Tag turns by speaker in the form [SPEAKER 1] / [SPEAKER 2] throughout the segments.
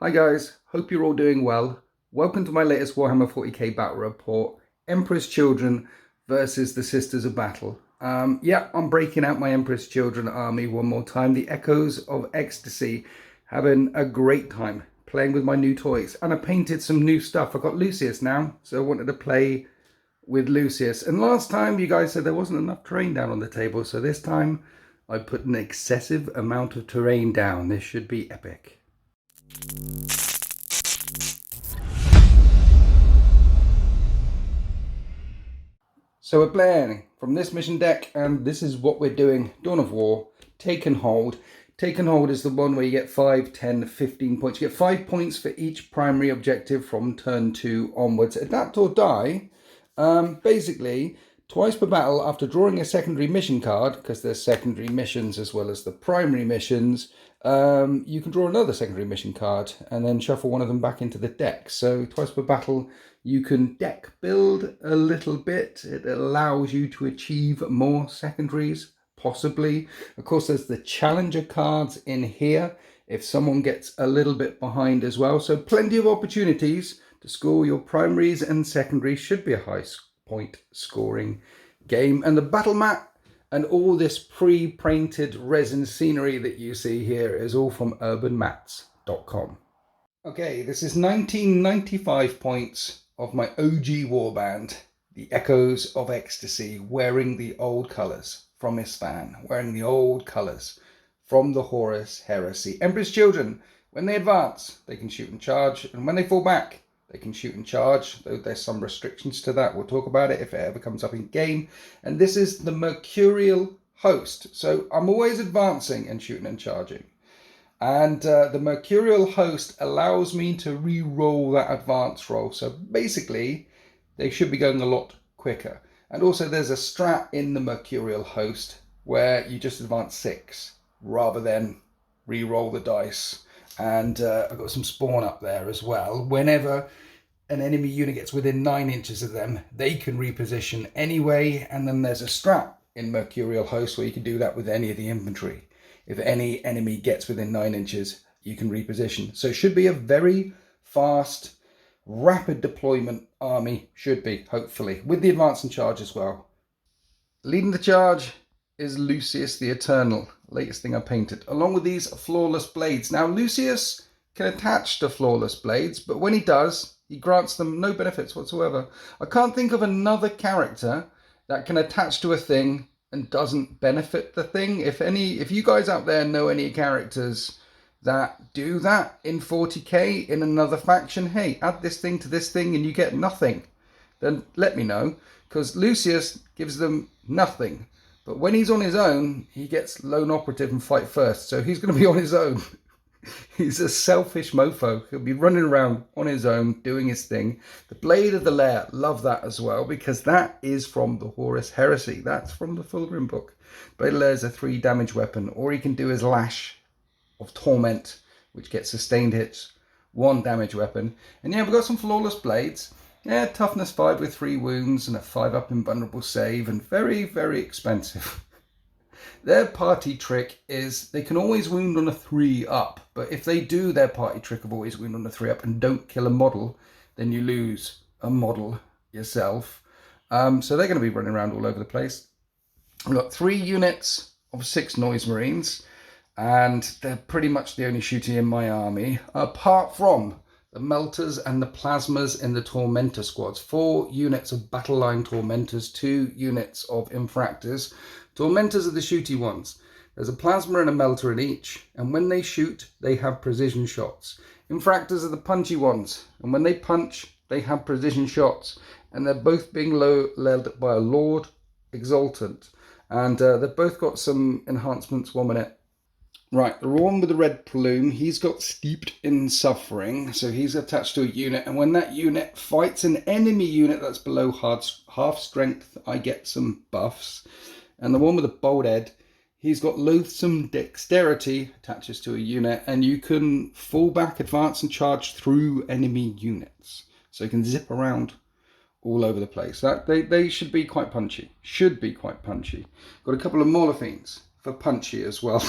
[SPEAKER 1] Hi guys, hope you're all doing well. Welcome to my latest Warhammer 40k battle report, Emperor's Children versus the Sisters of Battle. Yeah, I'm breaking out my Emperor's Children army one more time. The Echoes of Ecstasy, having a great time playing with my new toys. And I painted some new stuff. I got Lucius now, so I wanted to play with Lucius. And last time you guys said there wasn't enough terrain down on the table, so this time I put an excessive amount of terrain down. This should be epic. So we're playing from this mission deck, and this is what we're doing. Dawn of War, Take and Hold. Take and Hold is the one where you get 5, 10, 15 points. You get 5 points for each primary objective from turn 2 onwards. Adapt or Die, basically, twice per battle after drawing a secondary mission card, because there's secondary missions as well as the primary missions, you can draw another secondary mission card and then shuffle one of them back into the deck. So twice per battle, you can deck build a little bit. It allows you to achieve more secondaries, possibly. Of course, there's the challenger cards in here if someone gets a little bit behind as well. So plenty of opportunities to score your primaries and secondaries. Should be a high point scoring game. And the battle mat and all this pre-painted resin scenery that you see here is all from urbanmats.com. Okay, this is 1995 points of my OG warband, the Echoes of Ecstasy, wearing the old colours from Isfahan, wearing the old colours from the Horus Heresy. Emperor's Children, when they advance, they can shoot and charge, and when they fall back, they can shoot and charge, though there's some restrictions to that. We'll talk about it if it ever comes up in game. And this is the Mercurial Host. So I'm always advancing and shooting and charging. And the Mercurial Host allows me to re-roll that advance roll. So basically, they should be going a lot quicker. And also there's a strat in the Mercurial Host where you just advance 6 rather than re-roll the dice. And I've got some spawn up there as well. Whenever an enemy unit gets within 9 inches of them, they can reposition anyway. And then there's a strat in Mercurial Host where you can do that with any of the infantry. If any enemy gets within 9 inches, you can reposition. So it should be a very fast, rapid deployment army. Should be, hopefully, with the advance and charge as well. Leading the charge is Lucius the Eternal, latest thing I painted, along with these flawless blades. Now, Lucius can attach to flawless blades, but when he does, he grants them no benefits whatsoever. I can't think of another character that can attach to a thing and doesn't benefit the thing. If you guys out there know any characters that do that in 40k in another faction, hey, add this thing to this thing and you get nothing, then let me know, because Lucius gives them nothing. But when he's on his own, he gets lone operative and fight first. So he's going to be on his own. He's a selfish mofo. He'll be running around on his own, doing his thing. The Blade of the Lair, love that as well, because that is from the Horus Heresy. That's from the Fulgrim book. Blade of the Lair is a 3 damage weapon. Or he can do his Lash of Torment, which gets sustained hits, 1 damage weapon. And yeah, we've got some flawless blades. Yeah, toughness 5 with 3 wounds and a 5-up invulnerable save, and very, very expensive. Their party trick is they can always wound on a 3-up, but if they do their party trick of always wound on a 3-up and don't kill a model, then you lose a model yourself. So they're going to be running around all over the place. We've got 3 units of 6 Noise Marines, and they're pretty much the only shooting in my army, apart from the Melters and the Plasmas in the Tormentor squads. 4 units of Battle Line Tormentors, 2 units of Infractors. Tormentors are the shooty ones. There's a Plasma and a Melter in each, and when they shoot, they have precision shots. Infractors are the punchy ones, and when they punch, they have precision shots. And they're both being led by a Lord Exultant. And they've both got some enhancements, 1 minute. Right, the one with the red plume, he's got Steeped in Suffering, so he's attached to a unit, and when that unit fights an enemy unit that's below half strength, I get some buffs. And the one with the bold head, he's got Loathsome Dexterity, attaches to a unit, and you can fall back, advance, and charge through enemy units. So you can zip around all over the place. They should be quite punchy. Got a couple of Morlophines for punchy as well.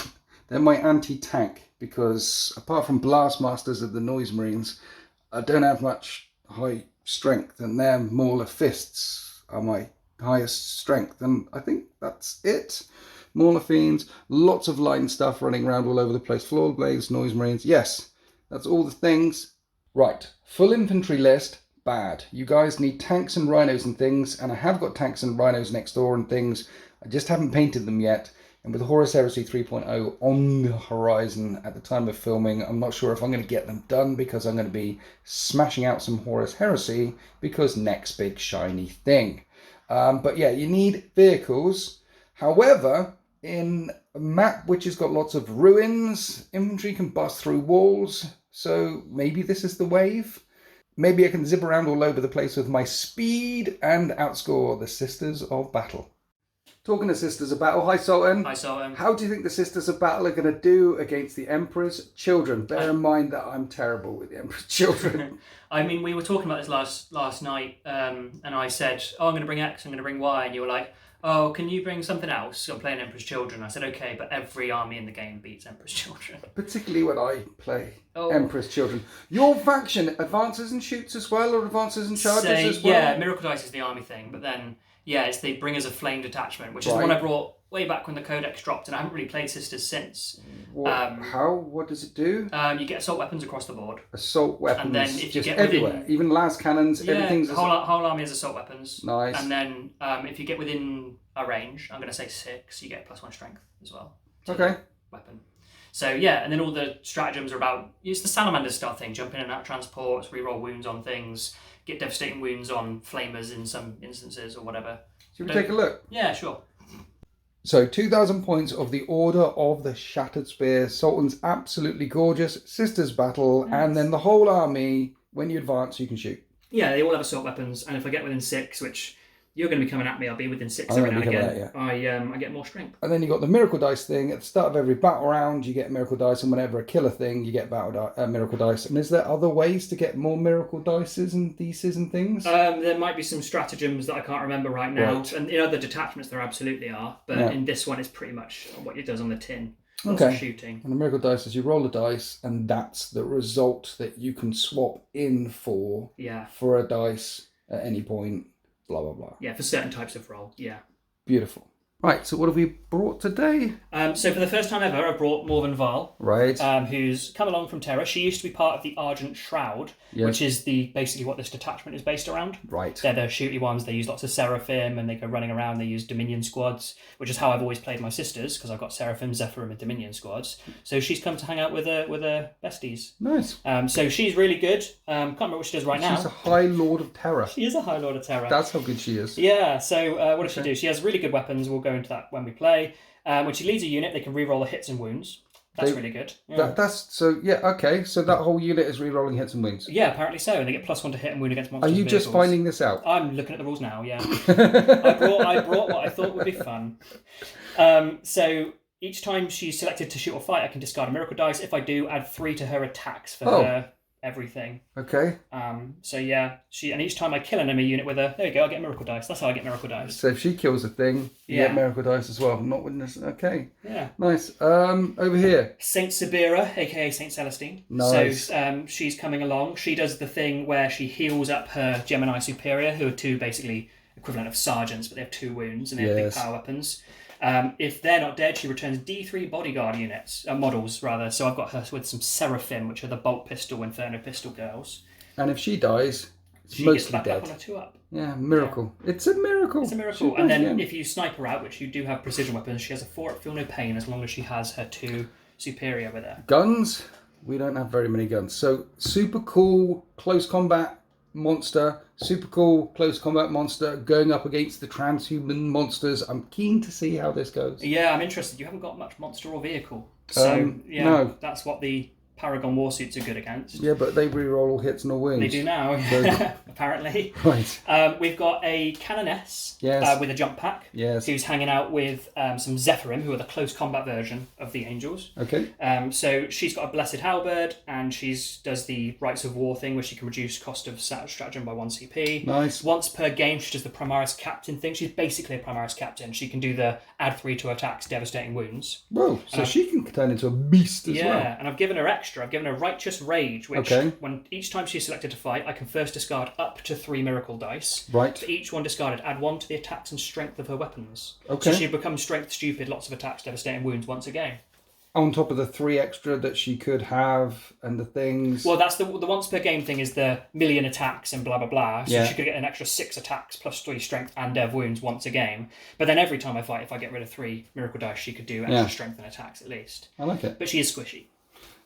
[SPEAKER 1] They're my anti-tank because apart from Blast Masters of the Noise Marines, I don't have much high strength, and their Mauler Fists are my highest strength, and I think that's it. Mauler Fiends, lots of line stuff running around all over the place. Floor Blades, Noise Marines, yes, that's all the things. Right, full infantry list, bad. You guys need tanks and rhinos and things, and I have got tanks and rhinos next door and things. I just haven't painted them yet. And with Horus Heresy 3.0 on the horizon at the time of filming, I'm not sure if I'm going to get them done, because I'm going to be smashing out some Horus Heresy, because next big shiny thing. But yeah, you need vehicles. However, in a map which has got lots of ruins, infantry can bust through walls, so maybe this is the wave. Maybe I can zip around all over the place with my speed and outscore the Sisters of Battle. Talking of Sisters of Battle, hi Sultan.
[SPEAKER 2] Hi Sultan.
[SPEAKER 1] How do you think the Sisters of Battle are going to do against the Emperor's children? Bear in mind that I'm terrible with the Emperor's children.
[SPEAKER 2] I mean, we were talking about this last night, and I said, oh, I'm going to bring X, I'm going to bring Y, and you were like, oh, can you bring something else? I'm playing Emperor's Children. I said, okay, but every army in the game beats Emperor's Children.
[SPEAKER 1] Particularly when I play Emperor's Children. Your faction advances and shoots as well, or advances and charges as well?
[SPEAKER 2] Yeah, Miracle Dice is the army thing, but then, yeah, it's the Bringers of Flame detachment, which is the one I brought way back when the Codex dropped, and I haven't really played Sisters since.
[SPEAKER 1] How? What does it do?
[SPEAKER 2] You get assault weapons across the board.
[SPEAKER 1] Assault weapons,
[SPEAKER 2] and then if you
[SPEAKER 1] just
[SPEAKER 2] get
[SPEAKER 1] everywhere. Even las cannons, everything's...
[SPEAKER 2] whole army has assault weapons.
[SPEAKER 1] Nice.
[SPEAKER 2] And then if you get within a range, I'm going to say 6, you get +1 strength as well.
[SPEAKER 1] Okay.
[SPEAKER 2] Weapon. So yeah, and then all the stratagems are about, it's the Salamander style thing, jump in and out of transports, reroll wounds on things, get devastating wounds on flamers in some instances or whatever.
[SPEAKER 1] Should we take a look?
[SPEAKER 2] Yeah, sure.
[SPEAKER 1] So 2,000 points of the Order of the Shattered Spear. Sultan's absolutely gorgeous. Sisters Battle. Nice. And then the whole army, when you advance, you can shoot.
[SPEAKER 2] Yeah, they all have assault weapons. And if I get within 6, which you're going to be coming at me, I'll be within 6 every now and again. I get more strength.
[SPEAKER 1] And then you got the Miracle Dice thing. At the start of every battle round, you get Miracle Dice. And whenever a killer thing, you get Miracle Dice. And is there other ways to get more Miracle Dices and Dices and things?
[SPEAKER 2] There might be some stratagems that I can't remember right now. Right. And in other detachments, there absolutely are. But in this one, it's pretty much what it does on the tin. Okay. Shooting.
[SPEAKER 1] And the Miracle Dice is you roll a dice, and that's the result that you can swap in for a dice at any point. Blah, blah, blah.
[SPEAKER 2] Yeah, for certain types of roll, yeah.
[SPEAKER 1] Beautiful. Right, so what have we brought today?
[SPEAKER 2] So for the first time ever, I brought Morven Val.
[SPEAKER 1] Right.
[SPEAKER 2] Who's come along from Terra. She used to be part of the Argent Shroud, which is basically what this detachment is based around.
[SPEAKER 1] Right.
[SPEAKER 2] They're the shooty ones. They use lots of Seraphim, and they go running around. They use Dominion squads, which is how I've always played my sisters, because I've got Seraphim, Zephyrim, and Dominion squads. So she's come to hang out with her besties.
[SPEAKER 1] Nice.
[SPEAKER 2] So she's really good. Can't remember what she does now.
[SPEAKER 1] She's a High Lord of Terror.
[SPEAKER 2] She is a High Lord of Terror.
[SPEAKER 1] That's how good she is.
[SPEAKER 2] Yeah, so what does she do? She has really good weapons. We'll go into that when we play. When she leads a unit, they can reroll the hits and wounds. That's really good. Yeah.
[SPEAKER 1] Okay. So that whole unit is rerolling hits and wounds.
[SPEAKER 2] Yeah, apparently so. And they get +1 to hit and wound against monsters.
[SPEAKER 1] Are you just finding this out?
[SPEAKER 2] I'm looking at the rules now. Yeah. I brought what I thought would be fun. So each time she's selected to shoot or fight, I can discard a Miracle Dice. If I do, add 3 to her attacks for her everything.
[SPEAKER 1] Okay.
[SPEAKER 2] So yeah, and each time I kill an enemy unit with her, there you go, I get Miracle Dice. That's how I get Miracle Dice.
[SPEAKER 1] So if she kills a thing, you get Miracle Dice as well. Not witness. Okay.
[SPEAKER 2] Yeah.
[SPEAKER 1] Nice. Over here.
[SPEAKER 2] Saint Sabira, aka Saint Celestine.
[SPEAKER 1] Nice.
[SPEAKER 2] So she's coming along. She does the thing where she heals up her Gemini Superior, who are 2 basically equivalent of sergeants, but they have 2 wounds and they have big power weapons. If they're not dead, she returns D3 bodyguard models rather. So I've got her with some Seraphim, which are the bolt pistol, Inferno pistol girls.
[SPEAKER 1] And if she dies,
[SPEAKER 2] she
[SPEAKER 1] mostly
[SPEAKER 2] gets
[SPEAKER 1] dead.
[SPEAKER 2] Up on a 2-up.
[SPEAKER 1] Yeah, miracle. Yeah. It's a miracle.
[SPEAKER 2] It's a miracle. And then if you snipe her out, which you do have precision weapons, she has a 4-up feel no pain as long as she has her 2 superior with her.
[SPEAKER 1] Guns? We don't have very many guns. So super cool close combat monster. Super cool close combat monster going up against the transhuman monsters. I'm keen to see how this goes.
[SPEAKER 2] Yeah, I'm interested. You haven't got much monster or vehicle. So, no. That's what the Paragon Warsuits are good against.
[SPEAKER 1] Yeah, but they reroll all hits and all wounds.
[SPEAKER 2] They do now,
[SPEAKER 1] So-
[SPEAKER 2] apparently.
[SPEAKER 1] Right.
[SPEAKER 2] We've got a Canoness
[SPEAKER 1] Yes.
[SPEAKER 2] with a jump pack.
[SPEAKER 1] Yes.
[SPEAKER 2] Who's hanging out with some Zephyrim, who are the close combat version of the Angels.
[SPEAKER 1] Okay.
[SPEAKER 2] So she's got a Blessed Halberd, and she does the Rites of War thing, where she can reduce cost of stratagem by 1 CP.
[SPEAKER 1] Nice.
[SPEAKER 2] Once per game, she does the Primaris Captain thing. She's basically a Primaris Captain. She can do the add 3 to attacks, devastating wounds.
[SPEAKER 1] Whoa, so she can turn into a beast as well.
[SPEAKER 2] Yeah, and I've given her extra. I've given her Righteous Rage, which when each time she's selected to fight, I can first discard up to 3 miracle dice.
[SPEAKER 1] Right.
[SPEAKER 2] For each one discarded, add 1 to the attacks and strength of her weapons.
[SPEAKER 1] Okay.
[SPEAKER 2] So she becomes strength stupid, lots of attacks, devastating wounds once a game.
[SPEAKER 1] On top of the 3 extra that she could have and the things.
[SPEAKER 2] Well, that's the once per game thing is the million attacks and blah blah blah. So
[SPEAKER 1] Yeah.
[SPEAKER 2] she could get an extra 6 attacks plus 3 strength and dev wounds once a game. But then every time I fight, if I get rid of 3 miracle dice, she could do extra strength and attacks at least.
[SPEAKER 1] I like it.
[SPEAKER 2] But she is squishy.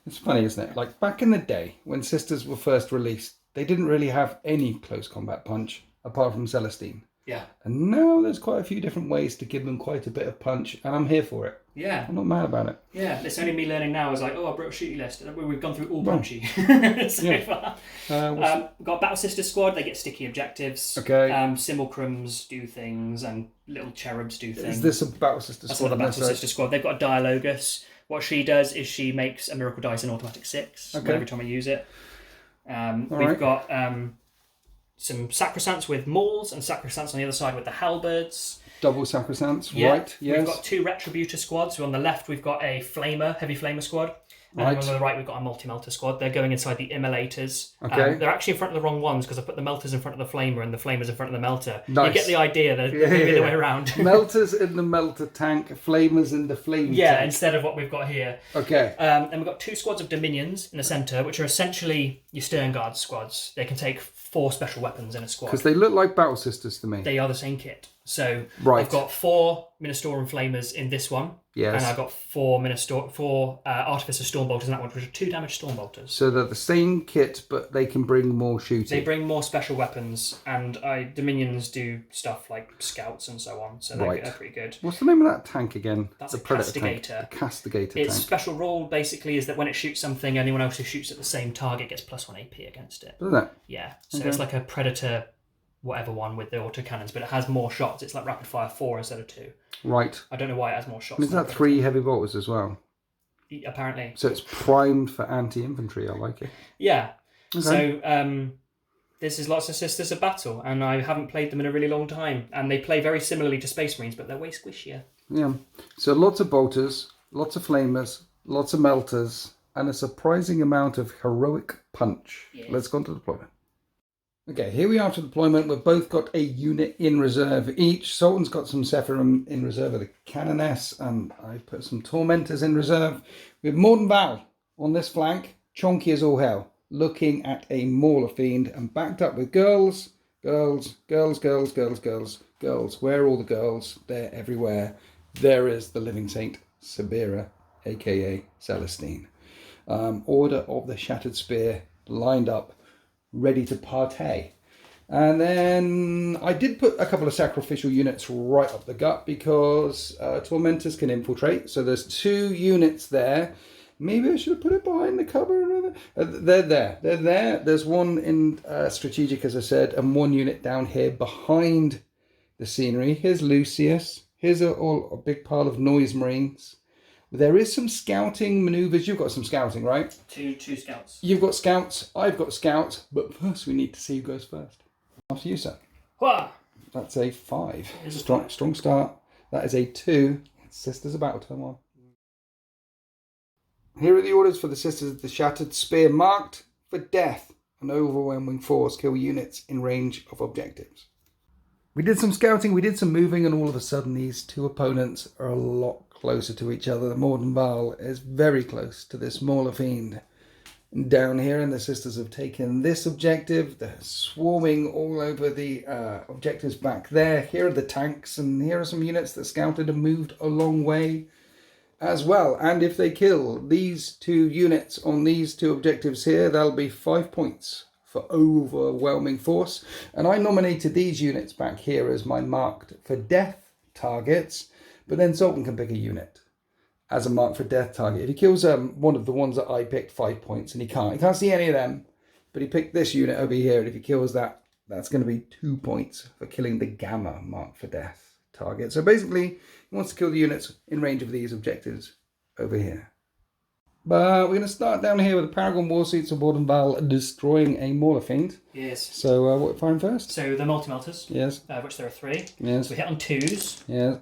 [SPEAKER 1] It's funny, isn't it? Like back in the day when Sisters were first released, they didn't really have any close combat punch apart from Celestine.
[SPEAKER 2] Yeah.
[SPEAKER 1] And now there's quite a few different ways to give them quite a bit of punch, and I'm here for it.
[SPEAKER 2] Yeah.
[SPEAKER 1] I'm not mad about it.
[SPEAKER 2] Yeah, it's only me learning now. Is like, oh, I brought a shooty list, and we've gone through all punchy so far. We've got Battle Sister Squad. They get sticky objectives.
[SPEAKER 1] Okay.
[SPEAKER 2] Simulacrums do things, and little cherubs do things.
[SPEAKER 1] Is this a Battle Sister
[SPEAKER 2] That's
[SPEAKER 1] Squad?
[SPEAKER 2] not a Battle Sister Squad. They've got a Dialogus. What she does is she makes a miracle dice an automatic 6 every time I use it. We've got some Sacrosancts with Mauls and Sacrosancts on the other side with the Halberds.
[SPEAKER 1] Double Sacrosancts,
[SPEAKER 2] Yeah.
[SPEAKER 1] right? Yes.
[SPEAKER 2] We've got 2 Retributor squads. So on the left, we've got a Flamer, Heavy Flamer squad. And
[SPEAKER 1] Right.
[SPEAKER 2] on the right, we've got a Multi-Melter squad. They're going inside the Immolators.
[SPEAKER 1] Okay.
[SPEAKER 2] They're actually in front of the wrong ones because I put the Melters in front of the Flamer and the Flamer's in front of the Melter.
[SPEAKER 1] Nice.
[SPEAKER 2] You get the idea. They're the other way around.
[SPEAKER 1] Melters in the Melter tank, Flamers in the Flame tank.
[SPEAKER 2] Instead of what we've got here.
[SPEAKER 1] Okay.
[SPEAKER 2] And we've got 2 squads of Dominions in the centre, which are essentially your Stern Guard squads. They can take 4 special weapons in a squad.
[SPEAKER 1] Because they look like Battle Sisters to me.
[SPEAKER 2] They are the same kit. So
[SPEAKER 1] Right.
[SPEAKER 2] I've got 4 Ministorum Flamers in this one.
[SPEAKER 1] Yes.
[SPEAKER 2] And I've got 4 Artificer Stormbolters in that one, which are 2 damage Stormbolters.
[SPEAKER 1] So they're the same kit, but they can bring more shooting.
[SPEAKER 2] They bring more special weapons, and Dominions do stuff like scouts and so on, so they're pretty good.
[SPEAKER 1] What's the name of that tank again?
[SPEAKER 2] That's
[SPEAKER 1] the
[SPEAKER 2] a
[SPEAKER 1] Predator
[SPEAKER 2] Castigator.
[SPEAKER 1] Tank. The Castigator
[SPEAKER 2] Its
[SPEAKER 1] tank.
[SPEAKER 2] special rule basically is that when it shoots something, anyone else who shoots at the same target gets +1 AP against it.
[SPEAKER 1] Doesn't it?
[SPEAKER 2] Yeah, so it's like a Predator whatever one with the autocannons, but it has more shots. It's like rapid fire 4 instead of 2.
[SPEAKER 1] Right.
[SPEAKER 2] I don't know why it has more shots.
[SPEAKER 1] And is that 3 heavy bolters as well?
[SPEAKER 2] Apparently.
[SPEAKER 1] So it's primed for anti-infantry. I like it.
[SPEAKER 2] Yeah.
[SPEAKER 1] Okay.
[SPEAKER 2] So this is lots of Sisters of Battle, and I haven't played them in a really long time. And they play very similarly to Space Marines, but they're way squishier.
[SPEAKER 1] Yeah. So lots of bolters, lots of flamers, lots of melters, and a surprising amount of heroic punch.
[SPEAKER 2] Yes.
[SPEAKER 1] Let's go on to deployment. Okay, here we are to deployment. We've both got a unit in reserve each. Sultan's got some Sephirim in reserve with a Canoness, and I put some Tormentors in reserve. We have Morden Val on this flank, chonky as all hell, looking at a Mauler Fiend, and backed up with girls. Where are all the girls? They're everywhere. There is the Living Saint, Sabira, aka Celestine. Order of the Shattered Spear lined up, ready to partay. And then I did put a couple of sacrificial units right up the gut because Tormentors can infiltrate. So there's 2 units there. Maybe I should have put it behind the cover. They're there. There's one in strategic, as I said, and 1 unit down here behind the scenery. Here's Lucius. Here's a big pile of Noise Marines. There is some scouting maneuvers. You've got some scouting, right?
[SPEAKER 2] Two scouts.
[SPEAKER 1] You've got scouts. I've got scouts. But first, we need to see who goes first. After you, sir.
[SPEAKER 2] Wah!
[SPEAKER 1] That's a 5.
[SPEAKER 2] It's a
[SPEAKER 1] Strong start. That is a 2. Sisters of Battle, turn 1. Here are the orders for the Sisters of the Shattered Spear. Marked for death. An overwhelming force. Kill units in range of objectives. We did some scouting. We did some moving. And all of a sudden, these 2 opponents are a lot closer to each other. The Morden Val is very close to this Mauler Fiend. And down here, and the Sisters have taken this objective. They're swarming all over the objectives back there. Here are the tanks, and here are some units that scouted and moved a long way as well. And if they kill these 2 units on these 2 objectives here, that'll be 5 points for overwhelming force. And I nominated these units back here as my marked for death targets. But then Sultan can pick a unit. as a mark for death target. If he kills one of the ones that I picked, 5 points, and he can't see any of them, but he picked this unit over here, and if he kills that, that's going to be 2 points for killing the gamma mark for death target. So basically, he wants to kill the units in range of these objectives over here. But we're going to start down here with the Paragon Warsuits of Wardenval destroying a Mauler Fiend.
[SPEAKER 2] Yes.
[SPEAKER 1] So what firing first?
[SPEAKER 2] So the multi-melters.
[SPEAKER 1] Yes.
[SPEAKER 2] Which there are 3.
[SPEAKER 1] Yes.
[SPEAKER 2] We hit on 2s.
[SPEAKER 1] Yeah.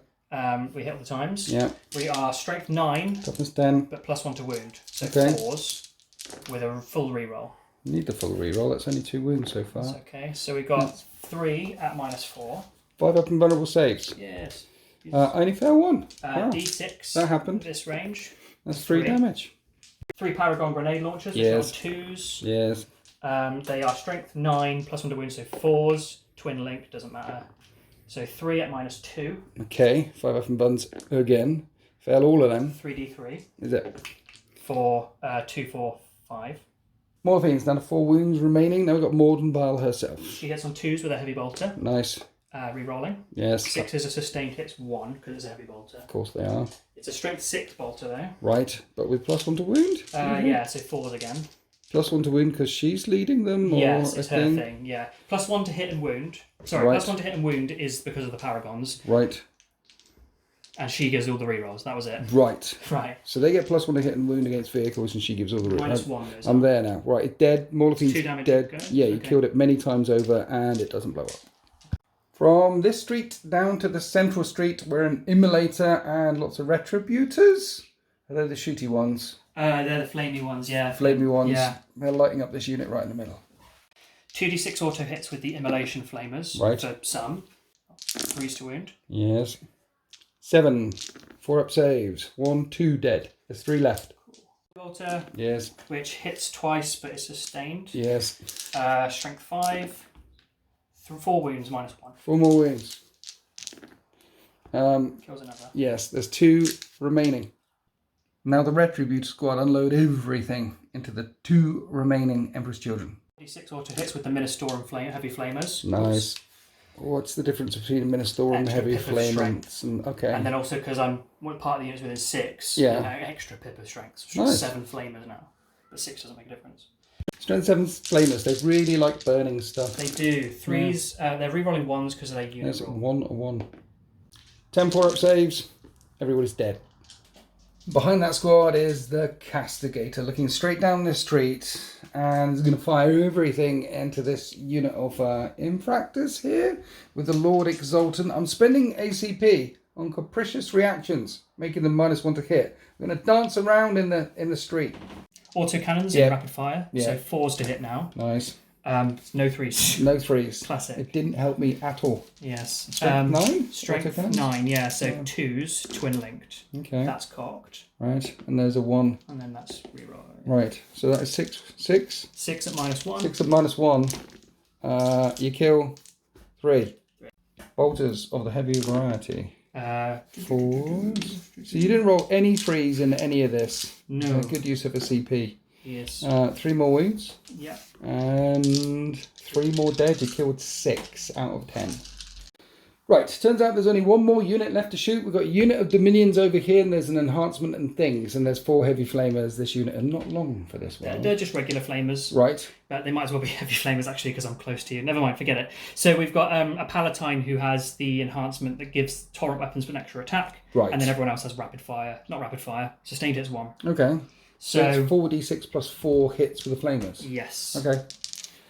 [SPEAKER 2] We hit all the times.
[SPEAKER 1] Yeah.
[SPEAKER 2] We are strength 9.
[SPEAKER 1] Toughness 10.
[SPEAKER 2] But +1 to wound. So
[SPEAKER 1] okay.
[SPEAKER 2] 4s with a full reroll.
[SPEAKER 1] You need the full reroll. That's only 2 wounds so far.
[SPEAKER 2] That's okay. So we got 3 at -4.
[SPEAKER 1] 5 up and vulnerable saves.
[SPEAKER 2] Yes.
[SPEAKER 1] Only fail 1. Wow.
[SPEAKER 2] D6.
[SPEAKER 1] That happened.
[SPEAKER 2] This range.
[SPEAKER 1] That's 3 damage.
[SPEAKER 2] 3 Paragon grenade launchers, which
[SPEAKER 1] yes.
[SPEAKER 2] are 2s.
[SPEAKER 1] Yes.
[SPEAKER 2] They are strength 9, +1 to wound, so 4s. Twin link, doesn't matter. So 3 at -2.
[SPEAKER 1] Okay, 5 up and buns again. Fail all of them.
[SPEAKER 2] 3d3.
[SPEAKER 1] Is it?
[SPEAKER 2] 4, 2, 4, 5.
[SPEAKER 1] More things, down to 4 wounds remaining. Now we've got Mordenvile herself.
[SPEAKER 2] She hits on 2s with a heavy bolter.
[SPEAKER 1] Nice.
[SPEAKER 2] Re-rolling.
[SPEAKER 1] Yes.
[SPEAKER 2] 6 is a sustained hits 1 because it's a heavy bolter.
[SPEAKER 1] Of course they are.
[SPEAKER 2] It's a strength 6 bolter though.
[SPEAKER 1] Right, but with +1 to wound?
[SPEAKER 2] Yeah, so 4s again.
[SPEAKER 1] +1 to wound because she's leading them?
[SPEAKER 2] Yes,
[SPEAKER 1] or
[SPEAKER 2] it's her thing, yeah. +1 to hit and wound. Sorry,
[SPEAKER 1] right.
[SPEAKER 2] +1 to hit and wound is because of the Paragons.
[SPEAKER 1] Right.
[SPEAKER 2] And she gives all the rerolls. That was it.
[SPEAKER 1] Right.
[SPEAKER 2] Right.
[SPEAKER 1] So they get +1 to hit and wound against vehicles, and she gives all the rerolls.
[SPEAKER 2] -1 goes
[SPEAKER 1] I'm
[SPEAKER 2] up.
[SPEAKER 1] there now. Right, it's dead. Mauler Fiend's
[SPEAKER 2] 2 damage.
[SPEAKER 1] dead.
[SPEAKER 2] Go.
[SPEAKER 1] Yeah, you killed it many times over, and it doesn't blow up. From this street down to the central street, we're an Immolator and lots of Retributors. Are they the shooty ones?
[SPEAKER 2] They're the flamey ones, yeah.
[SPEAKER 1] Flamey ones.
[SPEAKER 2] Yeah.
[SPEAKER 1] They're lighting up this unit right in the middle.
[SPEAKER 2] 2d6 auto hits with the Immolation Flamers.
[SPEAKER 1] Right.
[SPEAKER 2] For some. 3s to wound.
[SPEAKER 1] Yes. 7. 4 up saves. 1, 2 dead. There's 3 left.
[SPEAKER 2] Bolter.
[SPEAKER 1] Yes.
[SPEAKER 2] Which hits twice but is sustained.
[SPEAKER 1] Yes.
[SPEAKER 2] Strength 5. 4 wounds -1.
[SPEAKER 1] 4 more wounds.
[SPEAKER 2] Kills another.
[SPEAKER 1] Yes, there's 2 remaining. Now the Retribute squad unload everything into the 2 remaining Emperor's Children.
[SPEAKER 2] 6 auto hits with the Ministorum Heavy Flamers.
[SPEAKER 1] Nice. What's the difference between a Ministorum and Heavy
[SPEAKER 2] pip of
[SPEAKER 1] Flamers? Okay.
[SPEAKER 2] And then also because I'm part of the units within 6,
[SPEAKER 1] yeah.
[SPEAKER 2] you know, extra pip of strength.
[SPEAKER 1] Nice.
[SPEAKER 2] 7 Flamers now. But 6 doesn't make a difference.
[SPEAKER 1] Strength 7 Flamers, they really like burning stuff.
[SPEAKER 2] They do. 3s, they're re-rolling 1s because of their unit
[SPEAKER 1] There's
[SPEAKER 2] roll.
[SPEAKER 1] 1 or 1. 10 4 up saves. Everybody's dead. Behind that squad is the Castigator, looking straight down the street, and is going to fire everything into this unit of Infractors here with the Lord Exultant. I'm spending ACP on capricious reactions, making them -1 to hit. I'm going to dance around in the street.
[SPEAKER 2] Autocannons in rapid fire,
[SPEAKER 1] yeah.
[SPEAKER 2] so 4s to hit now.
[SPEAKER 1] Nice.
[SPEAKER 2] No 3s.
[SPEAKER 1] No 3s.
[SPEAKER 2] Classic.
[SPEAKER 1] It didn't help me at all.
[SPEAKER 2] Yes.
[SPEAKER 1] Strength 9?
[SPEAKER 2] Strength 9, yeah. So 2s, twin linked.
[SPEAKER 1] Okay.
[SPEAKER 2] That's cocked.
[SPEAKER 1] Right, and there's a 1.
[SPEAKER 2] And then that's reroll.
[SPEAKER 1] Right, so that is 6. 6?
[SPEAKER 2] 6 at -1.
[SPEAKER 1] 6 at -1. You kill 3. Bolters of the heavier variety. 4s. So you didn't roll any 3s in any of this.
[SPEAKER 2] No.
[SPEAKER 1] Good use of a CP.
[SPEAKER 2] Yes.
[SPEAKER 1] 3 more wounds.
[SPEAKER 2] Yeah.
[SPEAKER 1] And 3 more dead. You killed 6 out of 10. Right, turns out there's only 1 more unit left to shoot. We've got a unit of Dominions over here, and there's an enhancement and things, and there's 4 heavy flamers. This unit are not long for this one.
[SPEAKER 2] They're just regular flamers.
[SPEAKER 1] Right.
[SPEAKER 2] But they might as well be heavy flamers, actually, because I'm close to you. Never mind, forget it. So we've got a Palatine who has the enhancement that gives torrent weapons with an extra attack.
[SPEAKER 1] Right.
[SPEAKER 2] And then everyone else has rapid fire. Not rapid fire. Sustained hits 1.
[SPEAKER 1] Okay. So it's 4d6 plus 4 hits with the flamers?
[SPEAKER 2] Yes.
[SPEAKER 1] Okay.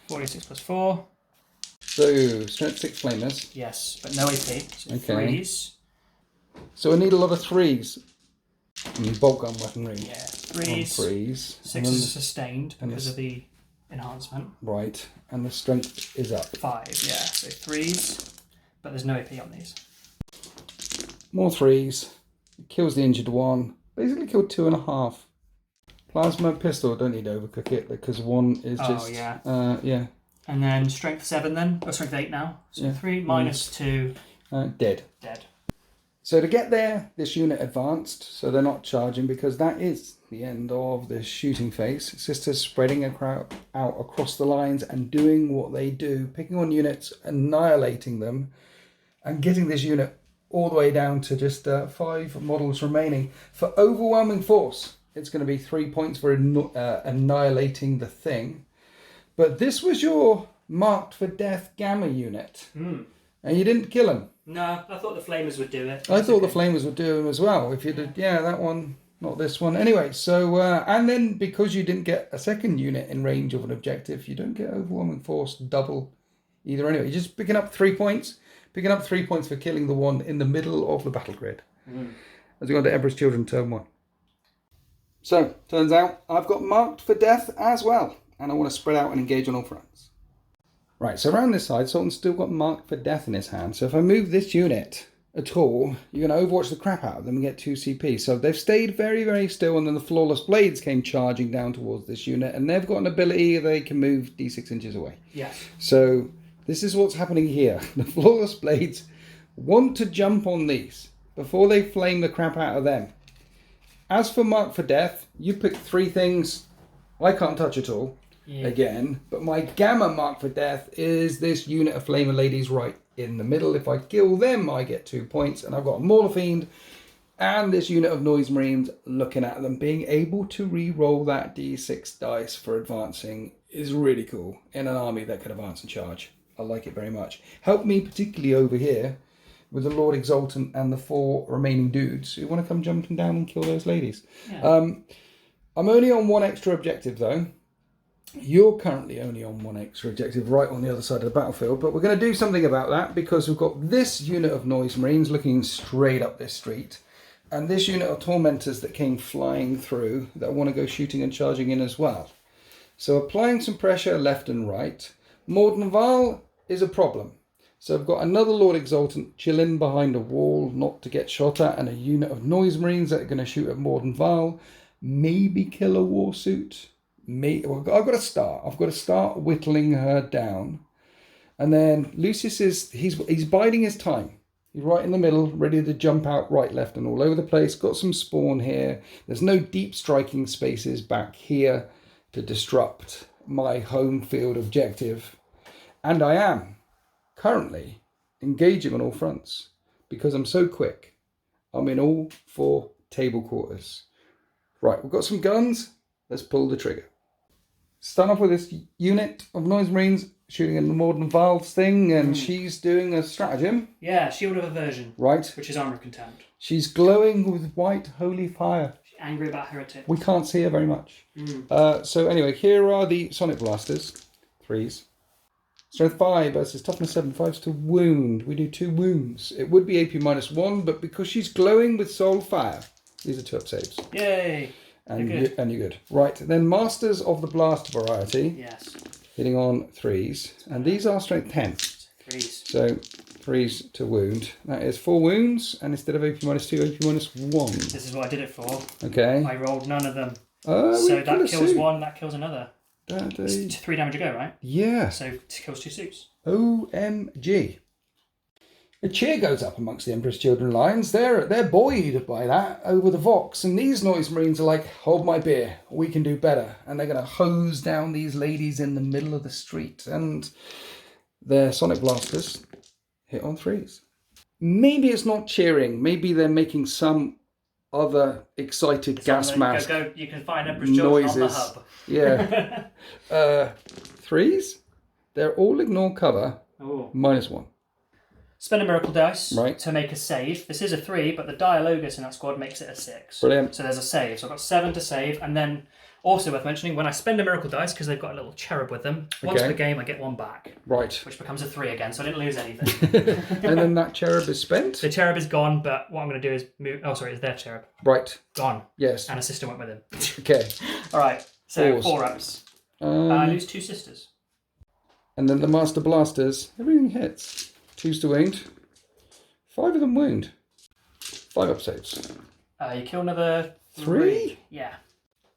[SPEAKER 2] 4d6 plus 4.
[SPEAKER 1] So, strength 6 flamers.
[SPEAKER 2] Yes, but no AP. So
[SPEAKER 1] okay.
[SPEAKER 2] 3s.
[SPEAKER 1] So I need a lot of 3s. And bolt gun weaponry.
[SPEAKER 2] Yeah, 3s.
[SPEAKER 1] 3s.
[SPEAKER 2] 6 is sustained because of the enhancement.
[SPEAKER 1] Right, and the strength is up.
[SPEAKER 2] 5, yeah. So 3s, but there's no AP on these.
[SPEAKER 1] More 3s. Kills the injured 1. Basically killed 2.5. Plasma pistol, don't need to overcook it because 1 is just... yeah.
[SPEAKER 2] And then strength 7 then, or strength 8 now. So 3 minus 2.
[SPEAKER 1] Dead.
[SPEAKER 2] Dead.
[SPEAKER 1] So to get there, this unit advanced, so they're not charging because that is the end of the shooting phase. It's just spreading out across the lines and doing what they do, picking on units, annihilating them, and getting this unit all the way down to just 5 models remaining. For overwhelming force, it's going to be 3 points for annihilating the thing. But this was your marked for death gamma unit. And you didn't kill him.
[SPEAKER 2] No, I thought the flamers would do it.
[SPEAKER 1] I thought the flamers would do him as well. If you did, that one, not this one. Anyway, so, and then because you didn't get a second unit in range of an objective, you don't get overwhelming force double either anyway. You're just picking up 3 points. Picking up 3 points for killing the one in the middle of the battle grid. As we go on to Emperor's Children, turn 1. So, turns out I've got marked for death as well. And I want to spread out and engage on all fronts. Right, so around this side, Sultan's still got marked for death in his hand. So if I move this unit at all, you're going to overwatch the crap out of them and get 2 CP. So they've stayed very, very still, and then the Flawless Blades came charging down towards this unit, and they've got an ability they can move D6 inches away.
[SPEAKER 2] Yes.
[SPEAKER 1] So this is what's happening here. The Flawless Blades want to jump on these before they flame the crap out of them. As for Mark for Death, you pick 3 things I can't touch at all. Again, but my gamma mark for death is this unit of Flamer Ladies right in the middle. If I kill them, I get 2 points, and I've got a Mauler Fiend and this unit of Noise Marines looking at them. Being able to re-roll that D6 dice for advancing is really cool in an army that can advance and charge. I like it very much. Help me particularly over here with the Lord Exultant and the 4 remaining dudes who want to come jumping down and kill those ladies. I'm only on 1 extra objective though. You're currently only on 1 extra objective right on the other side of the battlefield, but we're going to do something about that because we've got this unit of Noise Marines looking straight up this street, and this unit of Tormentors that came flying through that want to go shooting and charging in as well. So applying some pressure left and right. Mordenval is a problem. So I've got another Lord Exultant chilling behind a wall not to get shot at, and a unit of Noise Marines that are going to shoot at Mordenval. Maybe kill a Warsuit. I've got to start. I've got to start whittling her down, and then Lucius he's biding his time. He's right in the middle, ready to jump out right, left, and all over the place. Got some spawn here. There's no deep striking spaces back here to disrupt my home field objective, and I am currently engaging on all fronts because I'm so quick. I'm in all 4 table quarters. Right, we've got some guns. Let's pull the trigger. Start off with this unit of Noise Marines shooting in the Morden Valves thing, and she's doing a stratagem.
[SPEAKER 2] Yeah, Shield of Aversion.
[SPEAKER 1] Right.
[SPEAKER 2] Which is Armor of Contempt.
[SPEAKER 1] She's glowing with white holy fire.
[SPEAKER 2] She's angry about heretics.
[SPEAKER 1] We can't see her very much. So anyway, here are the Sonic Blasters. 3s. Strength 5 versus Toughness 7. 5s to wound. We do 2 wounds. It would be AP -1, but because she's glowing with soul fire, these are 2 up saves.
[SPEAKER 2] Yay!
[SPEAKER 1] And you're good. Right, then Masters of the Blast variety.
[SPEAKER 2] Yes.
[SPEAKER 1] Hitting on 3s. And these are strength 10.
[SPEAKER 2] 3s.
[SPEAKER 1] So 3s to wound. That is 4 wounds. And instead of AP -2, AP -1.
[SPEAKER 2] This is what I did it for.
[SPEAKER 1] Okay.
[SPEAKER 2] I rolled none of them.
[SPEAKER 1] So
[SPEAKER 2] that kills 1, that kills another.
[SPEAKER 1] That
[SPEAKER 2] It's 3 damage a go, right?
[SPEAKER 1] Yeah.
[SPEAKER 2] So it kills 2 suits.
[SPEAKER 1] OMG. A cheer goes up amongst the Emperor's Children lines. They're buoyed by that over the Vox, and these Noise Marines are like, hold my beer, we can do better. And they're going to hose down these ladies in the middle of the street, and their Sonic Blasters hit on 3s. Maybe it's not cheering, maybe they're making some other excited gas mask
[SPEAKER 2] go, you can find Emperor's Children on the hub.
[SPEAKER 1] Yeah. 3s, they're all ignore cover,
[SPEAKER 2] Ooh.
[SPEAKER 1] -1.
[SPEAKER 2] Spend a miracle dice
[SPEAKER 1] right.
[SPEAKER 2] to make a save. This is a 3, but the Dialogus in that squad makes it a 6.
[SPEAKER 1] Brilliant.
[SPEAKER 2] So there's a save. So I've got 7 to save, and then also worth mentioning, when I spend a miracle dice, because they've got a little cherub with them, once per game I get 1 back.
[SPEAKER 1] Right.
[SPEAKER 2] Which becomes a 3 again, so I didn't lose anything.
[SPEAKER 1] And then that cherub is spent?
[SPEAKER 2] The cherub is gone, but what I'm going to do is move... Oh, sorry, it's their cherub.
[SPEAKER 1] Right.
[SPEAKER 2] Gone.
[SPEAKER 1] Yes.
[SPEAKER 2] And a sister went with him.
[SPEAKER 1] Okay.
[SPEAKER 2] All right, so
[SPEAKER 1] 4s.
[SPEAKER 2] 4 ups. I lose 2 sisters.
[SPEAKER 1] And then the Master Blasters, everything hits. 2s to wound. 5 of them wound. 5 up saves.
[SPEAKER 2] You kill another
[SPEAKER 1] 3?
[SPEAKER 2] Yeah.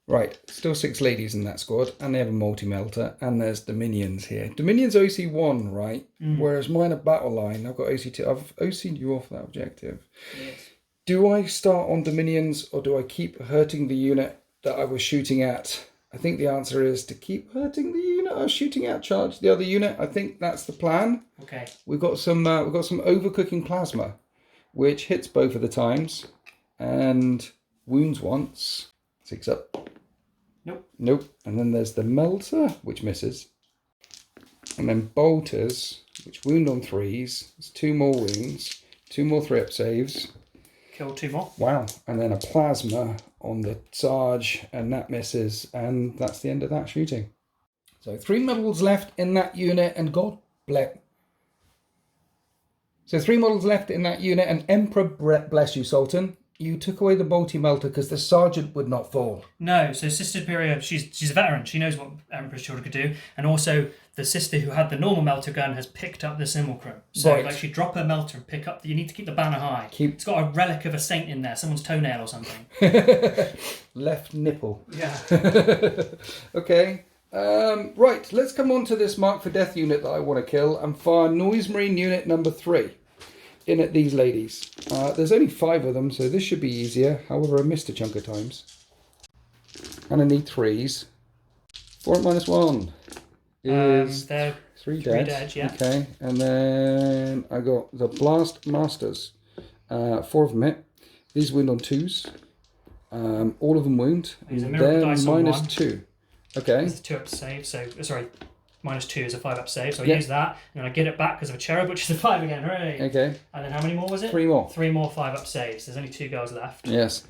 [SPEAKER 1] Right, still 6 ladies in that squad, and they have a multi-melter, and there's Dominions here. Dominions OC1, right? Whereas mine are battle line. I've got OC2. I've OC'd you off that objective.
[SPEAKER 2] Yes.
[SPEAKER 1] Do I start on Dominions, or do I keep hurting the unit that I was shooting at? I think the answer is to keep hurting the unit I was shooting at, charge the other unit. I think that's the plan.
[SPEAKER 2] Okay.
[SPEAKER 1] We've got some overcooking plasma. which hits both of the times and wounds once. 6 up.
[SPEAKER 2] Nope.
[SPEAKER 1] Nope. And then there's the Melter, which misses. And then Bolters, which wound on 3s. There's 2 more wounds. 2 more 3-up saves.
[SPEAKER 2] Kill 2 more.
[SPEAKER 1] Wow. And then a Plasma on the Sarge, and that misses. And that's the end of that shooting. So 3 models left in that unit, and God bless. So 3 models left in that unit, and Emperor bless you, Sultan. You took away the bolty melter because the sergeant would not fall.
[SPEAKER 2] No, so Sister Superior, she's a veteran. She knows what Emperor's Children could do. And also, the sister who had the normal melter gun has picked up the Simulacrum. So,
[SPEAKER 1] Right.
[SPEAKER 2] like, she drop her melter and pick up... You need to keep the banner high. It's got a relic of a saint in there, someone's toenail or something.
[SPEAKER 1] Left nipple.
[SPEAKER 2] Yeah.
[SPEAKER 1] Okay. Right, let's come on to this Mark for Death unit that I want to kill and fire Noise Marine unit number 3 in at these ladies. There's only 5 of them, so this should be easier. However, I missed a chunk of times. And I need 3s. 4 at -1 is
[SPEAKER 2] they're
[SPEAKER 1] 3
[SPEAKER 2] 3
[SPEAKER 1] dead.
[SPEAKER 2] dead, yeah.
[SPEAKER 1] Okay, and then I got the Blast Masters. 4 of them hit. These wound on 2s. All of them wound.
[SPEAKER 2] Use a
[SPEAKER 1] And
[SPEAKER 2] miracle
[SPEAKER 1] then
[SPEAKER 2] dice on one.
[SPEAKER 1] -2. Okay.
[SPEAKER 2] It's a 2-up save, so... Sorry, -2 is a 5-up save, so I
[SPEAKER 1] Yeah.
[SPEAKER 2] use that, and then I get it back because of a cherub, which is a 5 again, hooray!
[SPEAKER 1] Okay.
[SPEAKER 2] And then how many more was it?
[SPEAKER 1] 3 more.
[SPEAKER 2] 3 more 5-up saves. There's only 2 girls left.
[SPEAKER 1] Yes.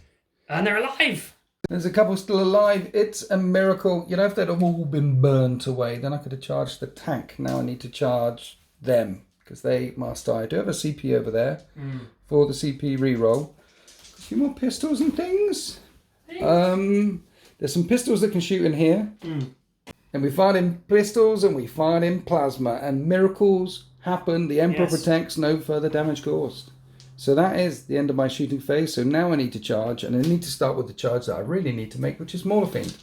[SPEAKER 2] And they're alive!
[SPEAKER 1] There's a couple still alive. It's a miracle. You know, if they'd have all been burnt away, then I could have charged the tank. Now I need to charge them because they must die. I do have a CP over there for the CP reroll. A few more pistols and things. There's some pistols that can shoot in here. And we fired in pistols and we fired in plasma. And miracles happen. The Emperor protects, no further damage caused. So that is the end of my shooting phase. So now I need to charge. And I need to start with the charge that I really need to make, which is Mauler Fiend.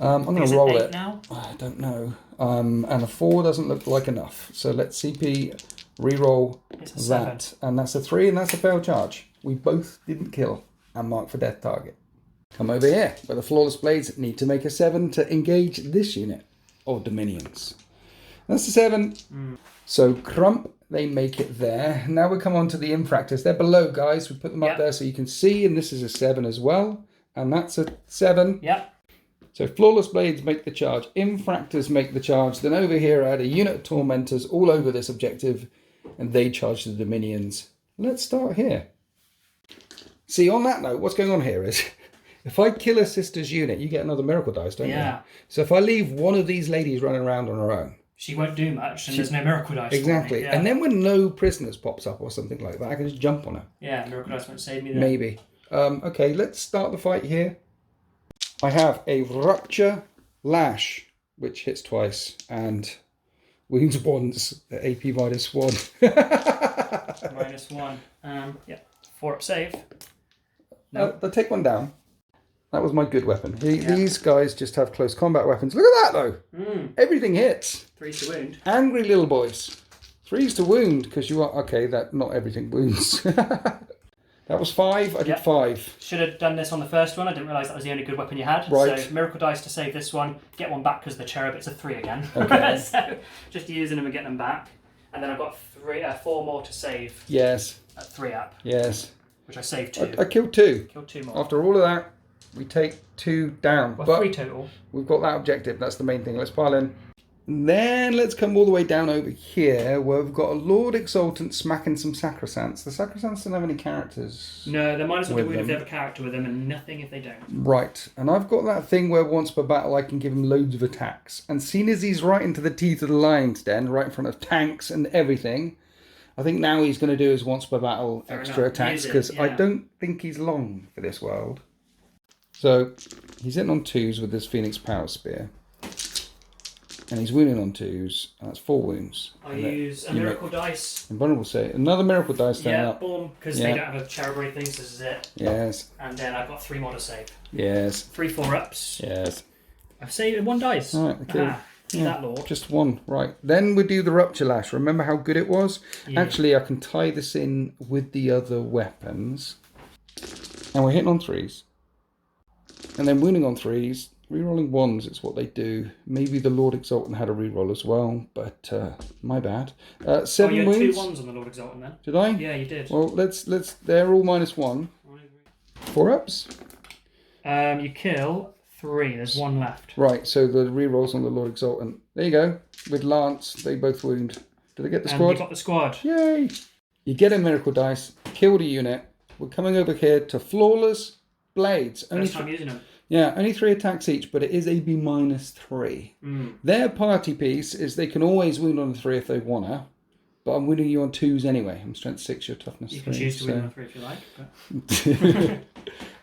[SPEAKER 1] I'm going to roll it.
[SPEAKER 2] Now?
[SPEAKER 1] I don't know. And a 4 doesn't look like enough. So let's CP reroll that. And that's a 3 and that's a failed charge. We both didn't kill and mark for death target. Come over here, where the Flawless Blades need to make a 7 to engage this unit of Dominions. That's a 7. So Crump, they make it there. Now we come on to the Infractors. They're below, guys. We put them up there so you can see, and this is a 7 as well. And that's a 7.
[SPEAKER 2] Yep.
[SPEAKER 1] So Flawless Blades make the charge. Infractors make the charge. Then over here I had a unit of Tormentors all over this objective, and they charge the Dominions. Let's start here. See, on that note, what's going on here is... If I kill a sister's unit, you get another miracle dice, don't you?
[SPEAKER 2] Yeah.
[SPEAKER 1] So if I leave one of these ladies running around on her own...
[SPEAKER 2] She won't do much, and there's no miracle dice.
[SPEAKER 1] Exactly.
[SPEAKER 2] For me. Yeah.
[SPEAKER 1] And then when no prisoners pops up or something like that, I can just jump on her.
[SPEAKER 2] Yeah, miracle dice won't save me there.
[SPEAKER 1] Maybe. Okay, let's start the fight here. I have a Rupture Lash, which hits twice, and wounds once, AP -1.
[SPEAKER 2] -1. Yeah. 4-up save.
[SPEAKER 1] No. They'll take one down. That was my good weapon. These guys just have close combat weapons. Look at that, though. Everything hits.
[SPEAKER 2] 3s to wound.
[SPEAKER 1] Angry little boys. 3s to wound, because you are... Okay, that not everything wounds. That was 5. I did 5.
[SPEAKER 2] Should have done this on the first one. I didn't realise that was the only good weapon you had.
[SPEAKER 1] Right.
[SPEAKER 2] So miracle dice to save this one. Get one back because the cherub, it's a 3 again.
[SPEAKER 1] Okay.
[SPEAKER 2] So just using them and getting them back. And then I've got 4 more to save.
[SPEAKER 1] Yes.
[SPEAKER 2] At 3-up.
[SPEAKER 1] Yes.
[SPEAKER 2] Which I saved 2.
[SPEAKER 1] I killed 2.
[SPEAKER 2] Killed 2 more.
[SPEAKER 1] After all of that, we take 2 down.
[SPEAKER 2] Well,
[SPEAKER 1] but
[SPEAKER 2] 3 total.
[SPEAKER 1] We've got that objective. That's the main thing. Let's pile in. And then let's come all the way down over here where we've got a Lord Exultant smacking some Sacrosants. The Sacrosants don't have any characters.
[SPEAKER 2] No, they're minus 1 to wound if they
[SPEAKER 1] them.
[SPEAKER 2] have a character with them and nothing if they don't.
[SPEAKER 1] Right. And I've got that thing where once per battle I can give him loads of attacks. And seeing as he's right into the teeth of the lion's den, right in front of tanks and everything, I think now he's going to do his once per battle extra attacks because I don't think he's long for this world. So he's hitting on 2s with this Phoenix Power Spear. And he's wounding on 2s. And that's 4 wounds.
[SPEAKER 2] I use a miracle dice.
[SPEAKER 1] Invulnerable save. Another miracle dice turning up.
[SPEAKER 2] Boom, because they don't have a cherub or anything, so this is it.
[SPEAKER 1] Yes.
[SPEAKER 2] And then I've got 3 more to save.
[SPEAKER 1] Yes.
[SPEAKER 2] 3 4-ups.
[SPEAKER 1] Yes.
[SPEAKER 2] I've saved 1 dice.
[SPEAKER 1] All right, okay.
[SPEAKER 2] That Lord.
[SPEAKER 1] Just 1, right. Then we do the Rupture Lash. Remember how good it was?
[SPEAKER 2] Yeah.
[SPEAKER 1] Actually, I can tie this in with the other weapons. And we're hitting on 3s. And then wounding on 3s. Rerolling ones, it's what they do. Maybe the Lord Exaltant had a reroll as well, but my bad. 7
[SPEAKER 2] you had
[SPEAKER 1] wounds.
[SPEAKER 2] 2 ones on the Lord Exaltant then.
[SPEAKER 1] Did I?
[SPEAKER 2] Yeah, you did.
[SPEAKER 1] Well, let's. They're all -1. 4 ups.
[SPEAKER 2] You kill 3. There's 1 left.
[SPEAKER 1] Right. So the rerolls on the Lord Exaltant. There you go. With Lance, they both wound. Did I get the squad?
[SPEAKER 2] You got the squad.
[SPEAKER 1] Yay! You get a miracle dice. Kill the unit. We're coming over here to flawless blades.
[SPEAKER 2] First time using them.
[SPEAKER 1] Yeah, only 3 attacks each, but it is a B -3. Their party piece is they can always wound on a 3 if they wanna, but I'm wounding you on 2s anyway. I'm strength 6, your toughness 3.
[SPEAKER 2] You can choose to wound on 3 if you like. But...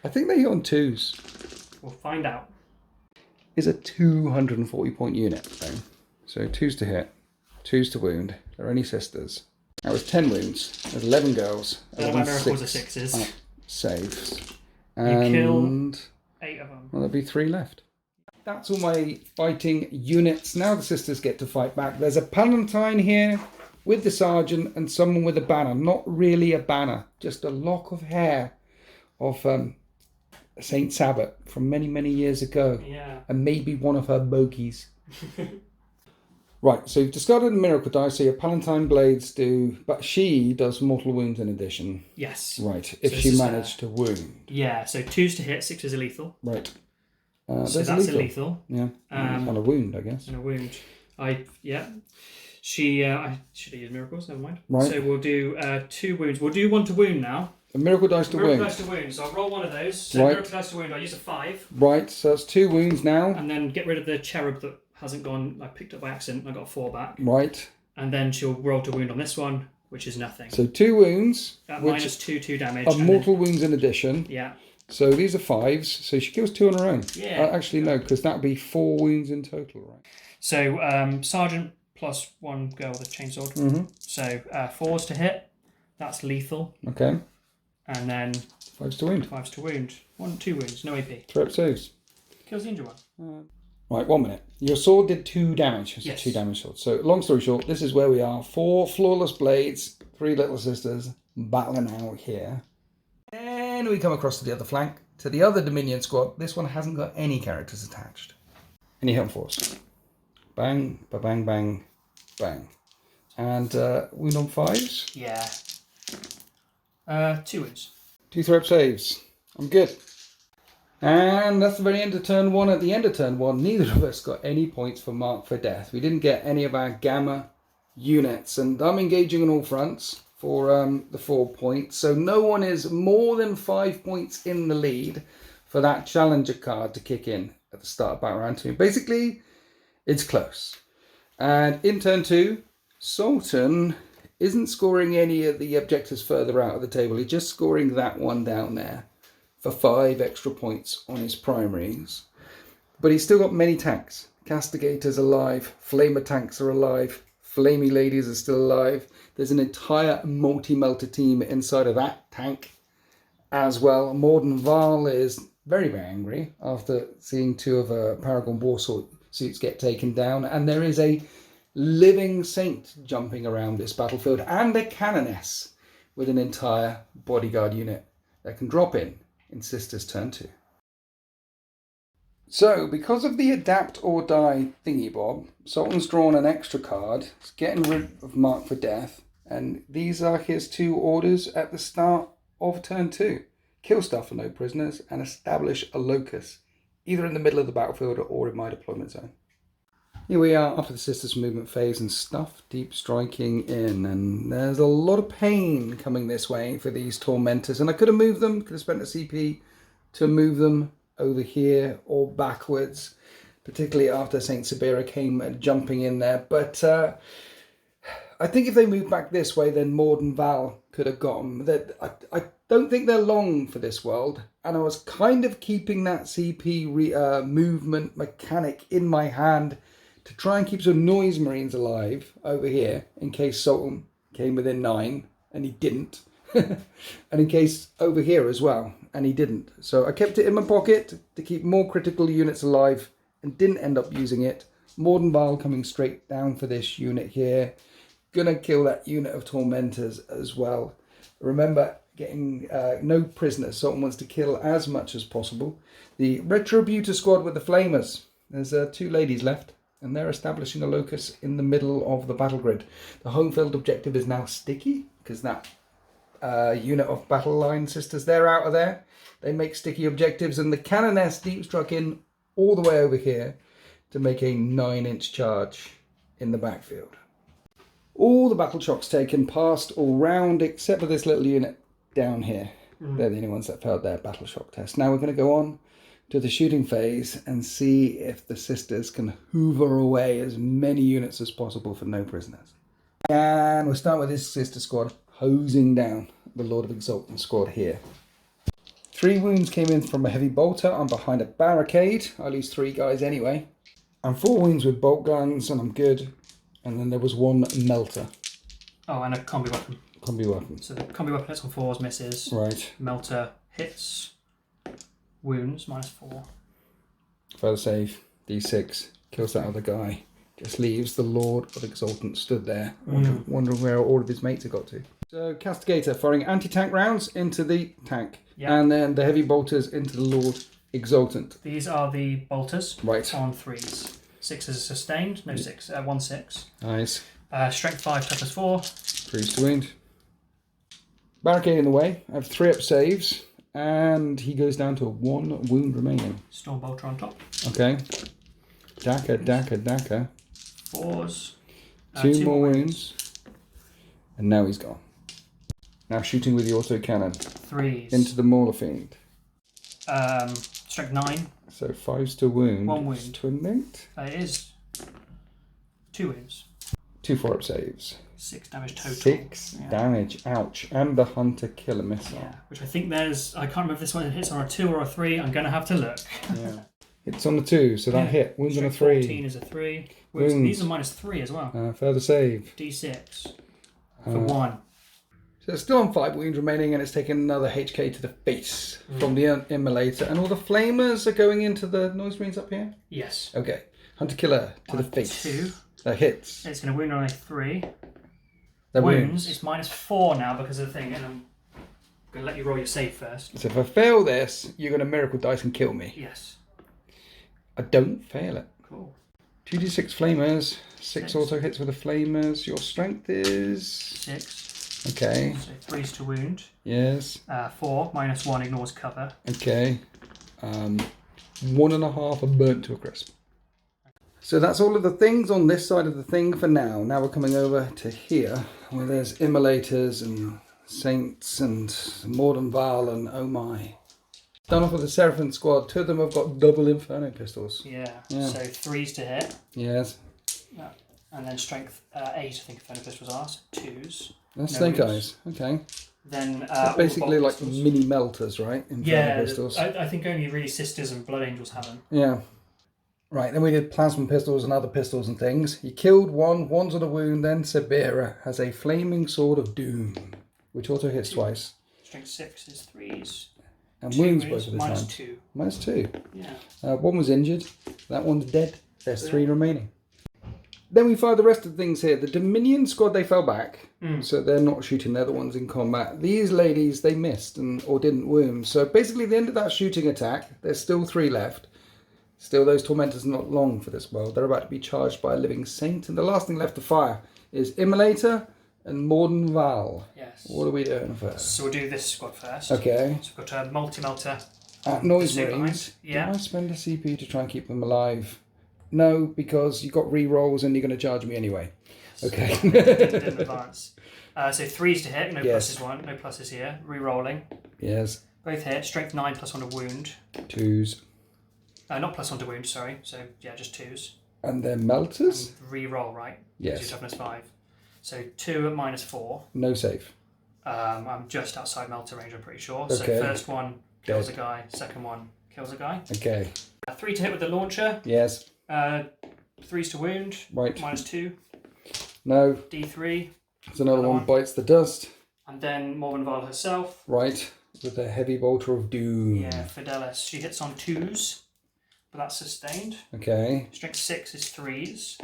[SPEAKER 1] I think they hit on 2s.
[SPEAKER 2] We'll find out.
[SPEAKER 1] Is a 240-point unit though, so 2s to hit, 2s to wound. They're only sisters. That was 10 wounds. There's 11 girls.
[SPEAKER 2] None of my miracles are 6s.
[SPEAKER 1] Saves.
[SPEAKER 2] You kill 8 of them.
[SPEAKER 1] Well, there'll be 3 left. That's all my fighting units. Now the sisters get to fight back. There's a Palatine here with the sergeant and someone with a banner. Not really a banner, just a lock of hair of Saint Sabbath from many, many years ago.
[SPEAKER 2] Yeah.
[SPEAKER 1] And maybe one of her bogies. Right, so you've discarded a miracle dice, so your Palatine blades do, but she does mortal wounds in addition.
[SPEAKER 2] Yes.
[SPEAKER 1] Right, if she managed to wound.
[SPEAKER 2] Yeah, so 2s to hit, 6 is a lethal.
[SPEAKER 1] Right.
[SPEAKER 2] So that's a lethal.
[SPEAKER 1] Yeah, on a wound, I guess.
[SPEAKER 2] On a wound. She, I should have used miracles, never mind.
[SPEAKER 1] Right.
[SPEAKER 2] So we'll do 2 wounds. We'll do 1 to wound now.
[SPEAKER 1] A miracle dice to wound.
[SPEAKER 2] Miracle dice to wound. So I'll roll 1 of those. So miracle dice to wound, I'll use a 5.
[SPEAKER 1] Right, so that's 2 wounds now.
[SPEAKER 2] And then get rid of the cherub that hasn't gone, I picked up by accident, I got a 4 back.
[SPEAKER 1] Right.
[SPEAKER 2] And then she'll roll to wound on this one, which is nothing.
[SPEAKER 1] So 2 wounds.
[SPEAKER 2] -2 damage.
[SPEAKER 1] Are mortal wounds in addition.
[SPEAKER 2] Yeah.
[SPEAKER 1] So these are 5s, so she kills 2 on her own.
[SPEAKER 2] Yeah.
[SPEAKER 1] Actually, no, because that would be 4 wounds in total, right?
[SPEAKER 2] So sergeant plus 1 girl with a chainsword. So 4s to hit, that's lethal.
[SPEAKER 1] Okay.
[SPEAKER 2] And then
[SPEAKER 1] 5s to wound.
[SPEAKER 2] 5s to wound. 2 wounds, no AP.
[SPEAKER 1] 3 up saves.
[SPEAKER 2] Kills the injured one.
[SPEAKER 1] Right, 1 minute. Your sword did 2 damage. It's
[SPEAKER 2] yes.
[SPEAKER 1] a 2 damage sword. So, long story short, this is where we are. 4 flawless blades, 3 little sisters battling out here. And we come across to the other flank, to the other Dominion squad. This one hasn't got any characters attached. Any help force. Bang, ba-bang, bang, bang. And wound on 5s?
[SPEAKER 2] Yeah. 2 wounds.
[SPEAKER 1] 2 throw-up saves. I'm good. And that's the very end of turn 1. At the end of turn 1, neither of us got any points for Mark for Death. We didn't get any of our Gamma units. And I'm engaging on all fronts for the 4 points. So no one is more than 5 points in the lead for that Challenger card to kick in at the start of Battle Round 2. Basically, it's close. And in turn 2, Sultan isn't scoring any of the objectives further out of the table. He's just scoring that one down there for 5 extra points on his primaries. But he's still got many tanks. Castigator's alive, Flamer tanks are alive, Flamey ladies are still alive. There's an entire multi-melter team inside of that tank as well. Morden Val is very, very angry after seeing 2 of her Paragon War suits get taken down. And there is a living saint jumping around this battlefield and a Canoness with an entire bodyguard unit that can drop in Sister's turn 2. So, because of the adapt or die thingy bob, Sultan's drawn an extra card. He's getting rid of Mark for Death, and these are his 2 orders at the start of turn 2. Kill stuff for no prisoners and establish a locus, either in the middle of the battlefield or in my deployment zone. Here we are after the Sisters movement phase and stuff deep striking in, and there's a lot of pain coming this way for these tormentors, and I could have moved them, could have spent a CP to move them over here or backwards, particularly after Saint Sabira came jumping in there, but I think if they moved back this way, then Morden Val could have got them. I don't think they're long for this world, and I was kind of keeping that CP movement mechanic in my hand to try and keep some noise marines alive over here in case Sultan came within 9 and he didn't. And in case over here as well, and he didn't. So I kept it in my pocket to keep more critical units alive and didn't end up using it. Morden Val coming straight down for this unit here. Gonna kill that unit of tormentors as well. Remember, getting no prisoners. Sultan wants to kill as much as possible. The Retributor squad with the Flamers. There's 2 ladies left, and they're establishing a locus in the middle of the battle grid. The home field objective is now sticky, because that unit of battle line sisters, they're out of there. They make sticky objectives, and the Canoness deep struck in all the way over here to make a 9-inch charge in the backfield. All the battle shocks taken passed all round except for this little unit down here. They're the only ones that failed their battle shock test. Now we're going to go on to the shooting phase and see if the sisters can hoover away as many units as possible for no prisoners. And we'll start with this sister squad hosing down the Lord of Exultant squad here. 3 wounds came in from a heavy bolter. I'm behind a barricade. I lose 3 guys anyway. And 4 wounds with bolt guns, and I'm good. And then there was 1 melter.
[SPEAKER 2] Oh, and a combi weapon.
[SPEAKER 1] Combi weapon.
[SPEAKER 2] So the combi weapon hits on 4s, misses.
[SPEAKER 1] Right.
[SPEAKER 2] Melter hits. Wounds, -4.
[SPEAKER 1] Fail save. D6. Kills that other guy. Just leaves the Lord of Exultant stood there, wondering where all of his mates have got to. So Castigator firing anti-tank rounds into the tank. Yep. And then the heavy bolters into the Lord Exultant.
[SPEAKER 2] These are the bolters.
[SPEAKER 1] Right.
[SPEAKER 2] On 3s. 6 is sustained. No 6. 1 6.
[SPEAKER 1] Nice.
[SPEAKER 2] Strength 5, toughness 4.
[SPEAKER 1] 3's to wound. Barricade in the way. I have 3 up saves. And he goes down to 1 wound remaining.
[SPEAKER 2] Storm bolter on top.
[SPEAKER 1] Okay. Daka.
[SPEAKER 2] 4s.
[SPEAKER 1] 2 more wounds. And now he's gone. Now shooting with the autocannon.
[SPEAKER 2] 3s.
[SPEAKER 1] Into the Mauler Fiend.
[SPEAKER 2] Strength 9.
[SPEAKER 1] So 5's to wound.
[SPEAKER 2] 1 wound.
[SPEAKER 1] Twin linked.
[SPEAKER 2] It is 2 wounds.
[SPEAKER 1] 2 4-up saves.
[SPEAKER 2] 6 damage total.
[SPEAKER 1] 6 damage. Ouch. And the Hunter Killer Missile.
[SPEAKER 2] Yeah, which I think there's... I can't remember if this one hits on a 2 or a 3. I'm going to have to look.
[SPEAKER 1] Yeah. It's on the 2, so that hit. Wounds on a 3.
[SPEAKER 2] 14 is a 3. Wounds. These are -3 as well.
[SPEAKER 1] Further save.
[SPEAKER 2] D6 for 1.
[SPEAKER 1] So it's still on 5 wounds remaining, and it's taken another HK to the face from the Immolator. And all the Flamers are going into the Noise Marines up here?
[SPEAKER 2] Yes.
[SPEAKER 1] Okay. Hunter Killer to the face.
[SPEAKER 2] 2.
[SPEAKER 1] That hits.
[SPEAKER 2] It's going to wound on a 3.
[SPEAKER 1] That
[SPEAKER 2] wounds. It's -4 now because of the thing, and I'm going to let you roll your save first.
[SPEAKER 1] So if I fail this, you're going to miracle dice and kill me.
[SPEAKER 2] Yes.
[SPEAKER 1] I don't fail it.
[SPEAKER 2] Cool.
[SPEAKER 1] 2d6 Flamers. 6 auto hits with the Flamers. Your strength is...
[SPEAKER 2] 6.
[SPEAKER 1] Okay.
[SPEAKER 2] So 3's to wound.
[SPEAKER 1] Yes.
[SPEAKER 2] 4, -1 ignores cover.
[SPEAKER 1] Okay. 1.5 are burnt to a crisp. So that's all of the things on this side of the thing for now. Now we're coming over to here, where there's Immolators and Saints and Morden Val and oh my. Done off with the Seraphim squad. 2 of them have got double Inferno pistols.
[SPEAKER 2] Yeah. So 3's to hit.
[SPEAKER 1] Yes.
[SPEAKER 2] Yeah. And then strength 8, I think Inferno pistols are. 2s.
[SPEAKER 1] That's Snake Eyes. Okay.
[SPEAKER 2] Then
[SPEAKER 1] so basically like mini melters, right? Inferno pistols.
[SPEAKER 2] I think only really Sisters and Blood Angels have them.
[SPEAKER 1] Yeah. Right, then we did plasma pistols and other pistols and things. He killed 1, 1's on a wound, then Sabira has a flaming sword of doom, which auto hits twice.
[SPEAKER 2] Strength 6 is 3s.
[SPEAKER 1] And wounds both of the time.
[SPEAKER 2] -2.
[SPEAKER 1] -2.
[SPEAKER 2] Yeah.
[SPEAKER 1] 1 was injured. That one's dead. There's 3 remaining. Then we fired the rest of the things here. The Dominion squad, they fell back. So they're not shooting. They're the ones in combat. These ladies, they missed or didn't wound. So basically, at the end of that shooting attack, there's still 3 left. Still, those Tormentors are not long for this world. They're about to be charged by a living saint. And the last thing left to fire is Immolator and Morden Val.
[SPEAKER 2] Yes.
[SPEAKER 1] What are we doing first?
[SPEAKER 2] So we'll do this squad first.
[SPEAKER 1] Okay.
[SPEAKER 2] So we've got a multi-melter.
[SPEAKER 1] Noise Marines.
[SPEAKER 2] Yeah.
[SPEAKER 1] Do I spend a CP to try and keep them alive? No, because you've got re-rolls and you're going to charge me anyway. Okay.
[SPEAKER 2] Didn't advance. So 3's to hit. No
[SPEAKER 1] yes.
[SPEAKER 2] pluses. No pluses here. Re-rolling.
[SPEAKER 1] Yes.
[SPEAKER 2] Both hit. Strength 9 +1 to wound.
[SPEAKER 1] 2s.
[SPEAKER 2] Not +1 to wound, sorry. So, yeah, just 2s.
[SPEAKER 1] And they're melters?
[SPEAKER 2] And re-roll, right?
[SPEAKER 1] Yes.
[SPEAKER 2] 2 toughness 5. So 2 at -4.
[SPEAKER 1] No save.
[SPEAKER 2] I'm just outside melter range, I'm pretty sure.
[SPEAKER 1] Okay.
[SPEAKER 2] So first one kills a guy. Second one kills a guy.
[SPEAKER 1] Okay.
[SPEAKER 2] 3 to hit with the launcher.
[SPEAKER 1] Yes.
[SPEAKER 2] 3's to wound.
[SPEAKER 1] Right.
[SPEAKER 2] -2.
[SPEAKER 1] No.
[SPEAKER 2] D3.
[SPEAKER 1] There's another one. Bites the dust.
[SPEAKER 2] And then Morven Val herself.
[SPEAKER 1] Right. With a heavy bolter of doom.
[SPEAKER 2] Yeah, Fidelis. She hits on 2s. But that's sustained.
[SPEAKER 1] Okay.
[SPEAKER 2] Strength 6 is 3s.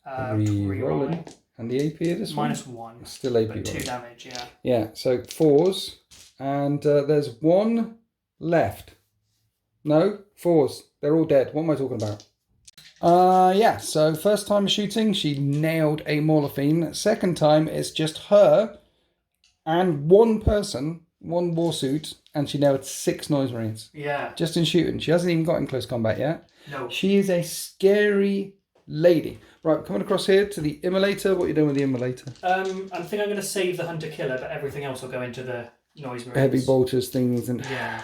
[SPEAKER 1] Re-rolling. And the AP of this one?
[SPEAKER 2] -1.
[SPEAKER 1] It's still AP.
[SPEAKER 2] But 2 damage, yeah.
[SPEAKER 1] Yeah, so 4s. And there's 1 left. No, 4s. They're all dead. What am I talking about? Yeah, so first time shooting, she nailed a Morphine. Second time, it's just her and 1 person, 1 warsuit, and she nailed 6 Noise Marines.
[SPEAKER 2] Yeah.
[SPEAKER 1] Just in shooting. She hasn't even got in close combat yet.
[SPEAKER 2] No.
[SPEAKER 1] She is a scary lady. Right, coming across here to the Immolator. What are you doing with the Immolator?
[SPEAKER 2] I think I'm going to save the Hunter Killer, but everything else will go into the Noise Marines.
[SPEAKER 1] Heavy bolters, things, and
[SPEAKER 2] yeah.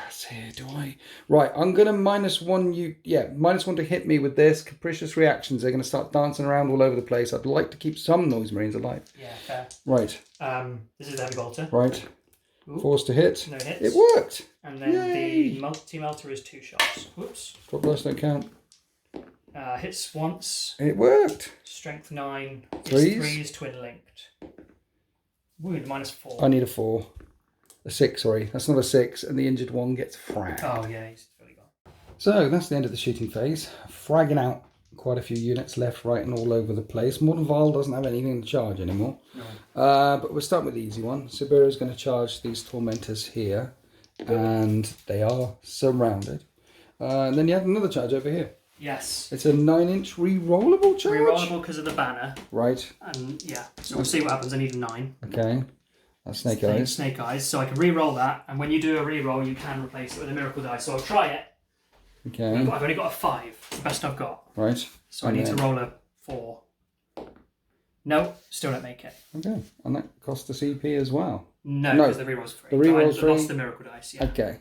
[SPEAKER 1] Do I? Right, I'm gonna -1 you. Yeah, -1 to hit me with this. Capricious reactions. They're gonna start dancing around all over the place. I'd like to keep some Noise Marines alive.
[SPEAKER 2] Yeah, fair.
[SPEAKER 1] Right.
[SPEAKER 2] This is the Heavy Bolter.
[SPEAKER 1] Right.
[SPEAKER 2] Ooh.
[SPEAKER 1] Forced to hit.
[SPEAKER 2] No hits.
[SPEAKER 1] It worked.
[SPEAKER 2] And then
[SPEAKER 1] Yay.
[SPEAKER 2] the multi-melter is 2 shots. Whoops.
[SPEAKER 1] Drop dice don't count.
[SPEAKER 2] Hits once.
[SPEAKER 1] It worked.
[SPEAKER 2] Strength 9.
[SPEAKER 1] Threes?
[SPEAKER 2] 3s twin linked. Wound -4.
[SPEAKER 1] I need a 4. A 6, sorry. That's not a 6, and the injured one gets fragged.
[SPEAKER 2] Oh, yeah, he's fully gone.
[SPEAKER 1] So that's the end of the shooting phase. Fragging out quite a few units left, right, and all over the place. Morton Val doesn't have anything to charge anymore.
[SPEAKER 2] No.
[SPEAKER 1] But we're starting with the easy one. Siberia's going to charge these Tormentors here, and they are surrounded. And then you have another charge over here.
[SPEAKER 2] Yes.
[SPEAKER 1] It's a 9-inch re-rollable charge.
[SPEAKER 2] Rerollable because of the banner.
[SPEAKER 1] Right.
[SPEAKER 2] And yeah, so we'll see what happens. I need a 9.
[SPEAKER 1] Okay. That's Snake Eyes.
[SPEAKER 2] Snake Eyes. So I can re-roll that, and when you do a re-roll, you can replace it with a Miracle Die. So I'll try it.
[SPEAKER 1] Okay.
[SPEAKER 2] I've only got a 5. The best I've got.
[SPEAKER 1] Right.
[SPEAKER 2] So I need to roll a 4. No, still don't make it.
[SPEAKER 1] Okay. And that costs the CP as well.
[SPEAKER 2] No, because the re-roll's free.
[SPEAKER 1] The re-roll's free.
[SPEAKER 2] I lost the Miracle Dice, yeah.
[SPEAKER 1] Okay.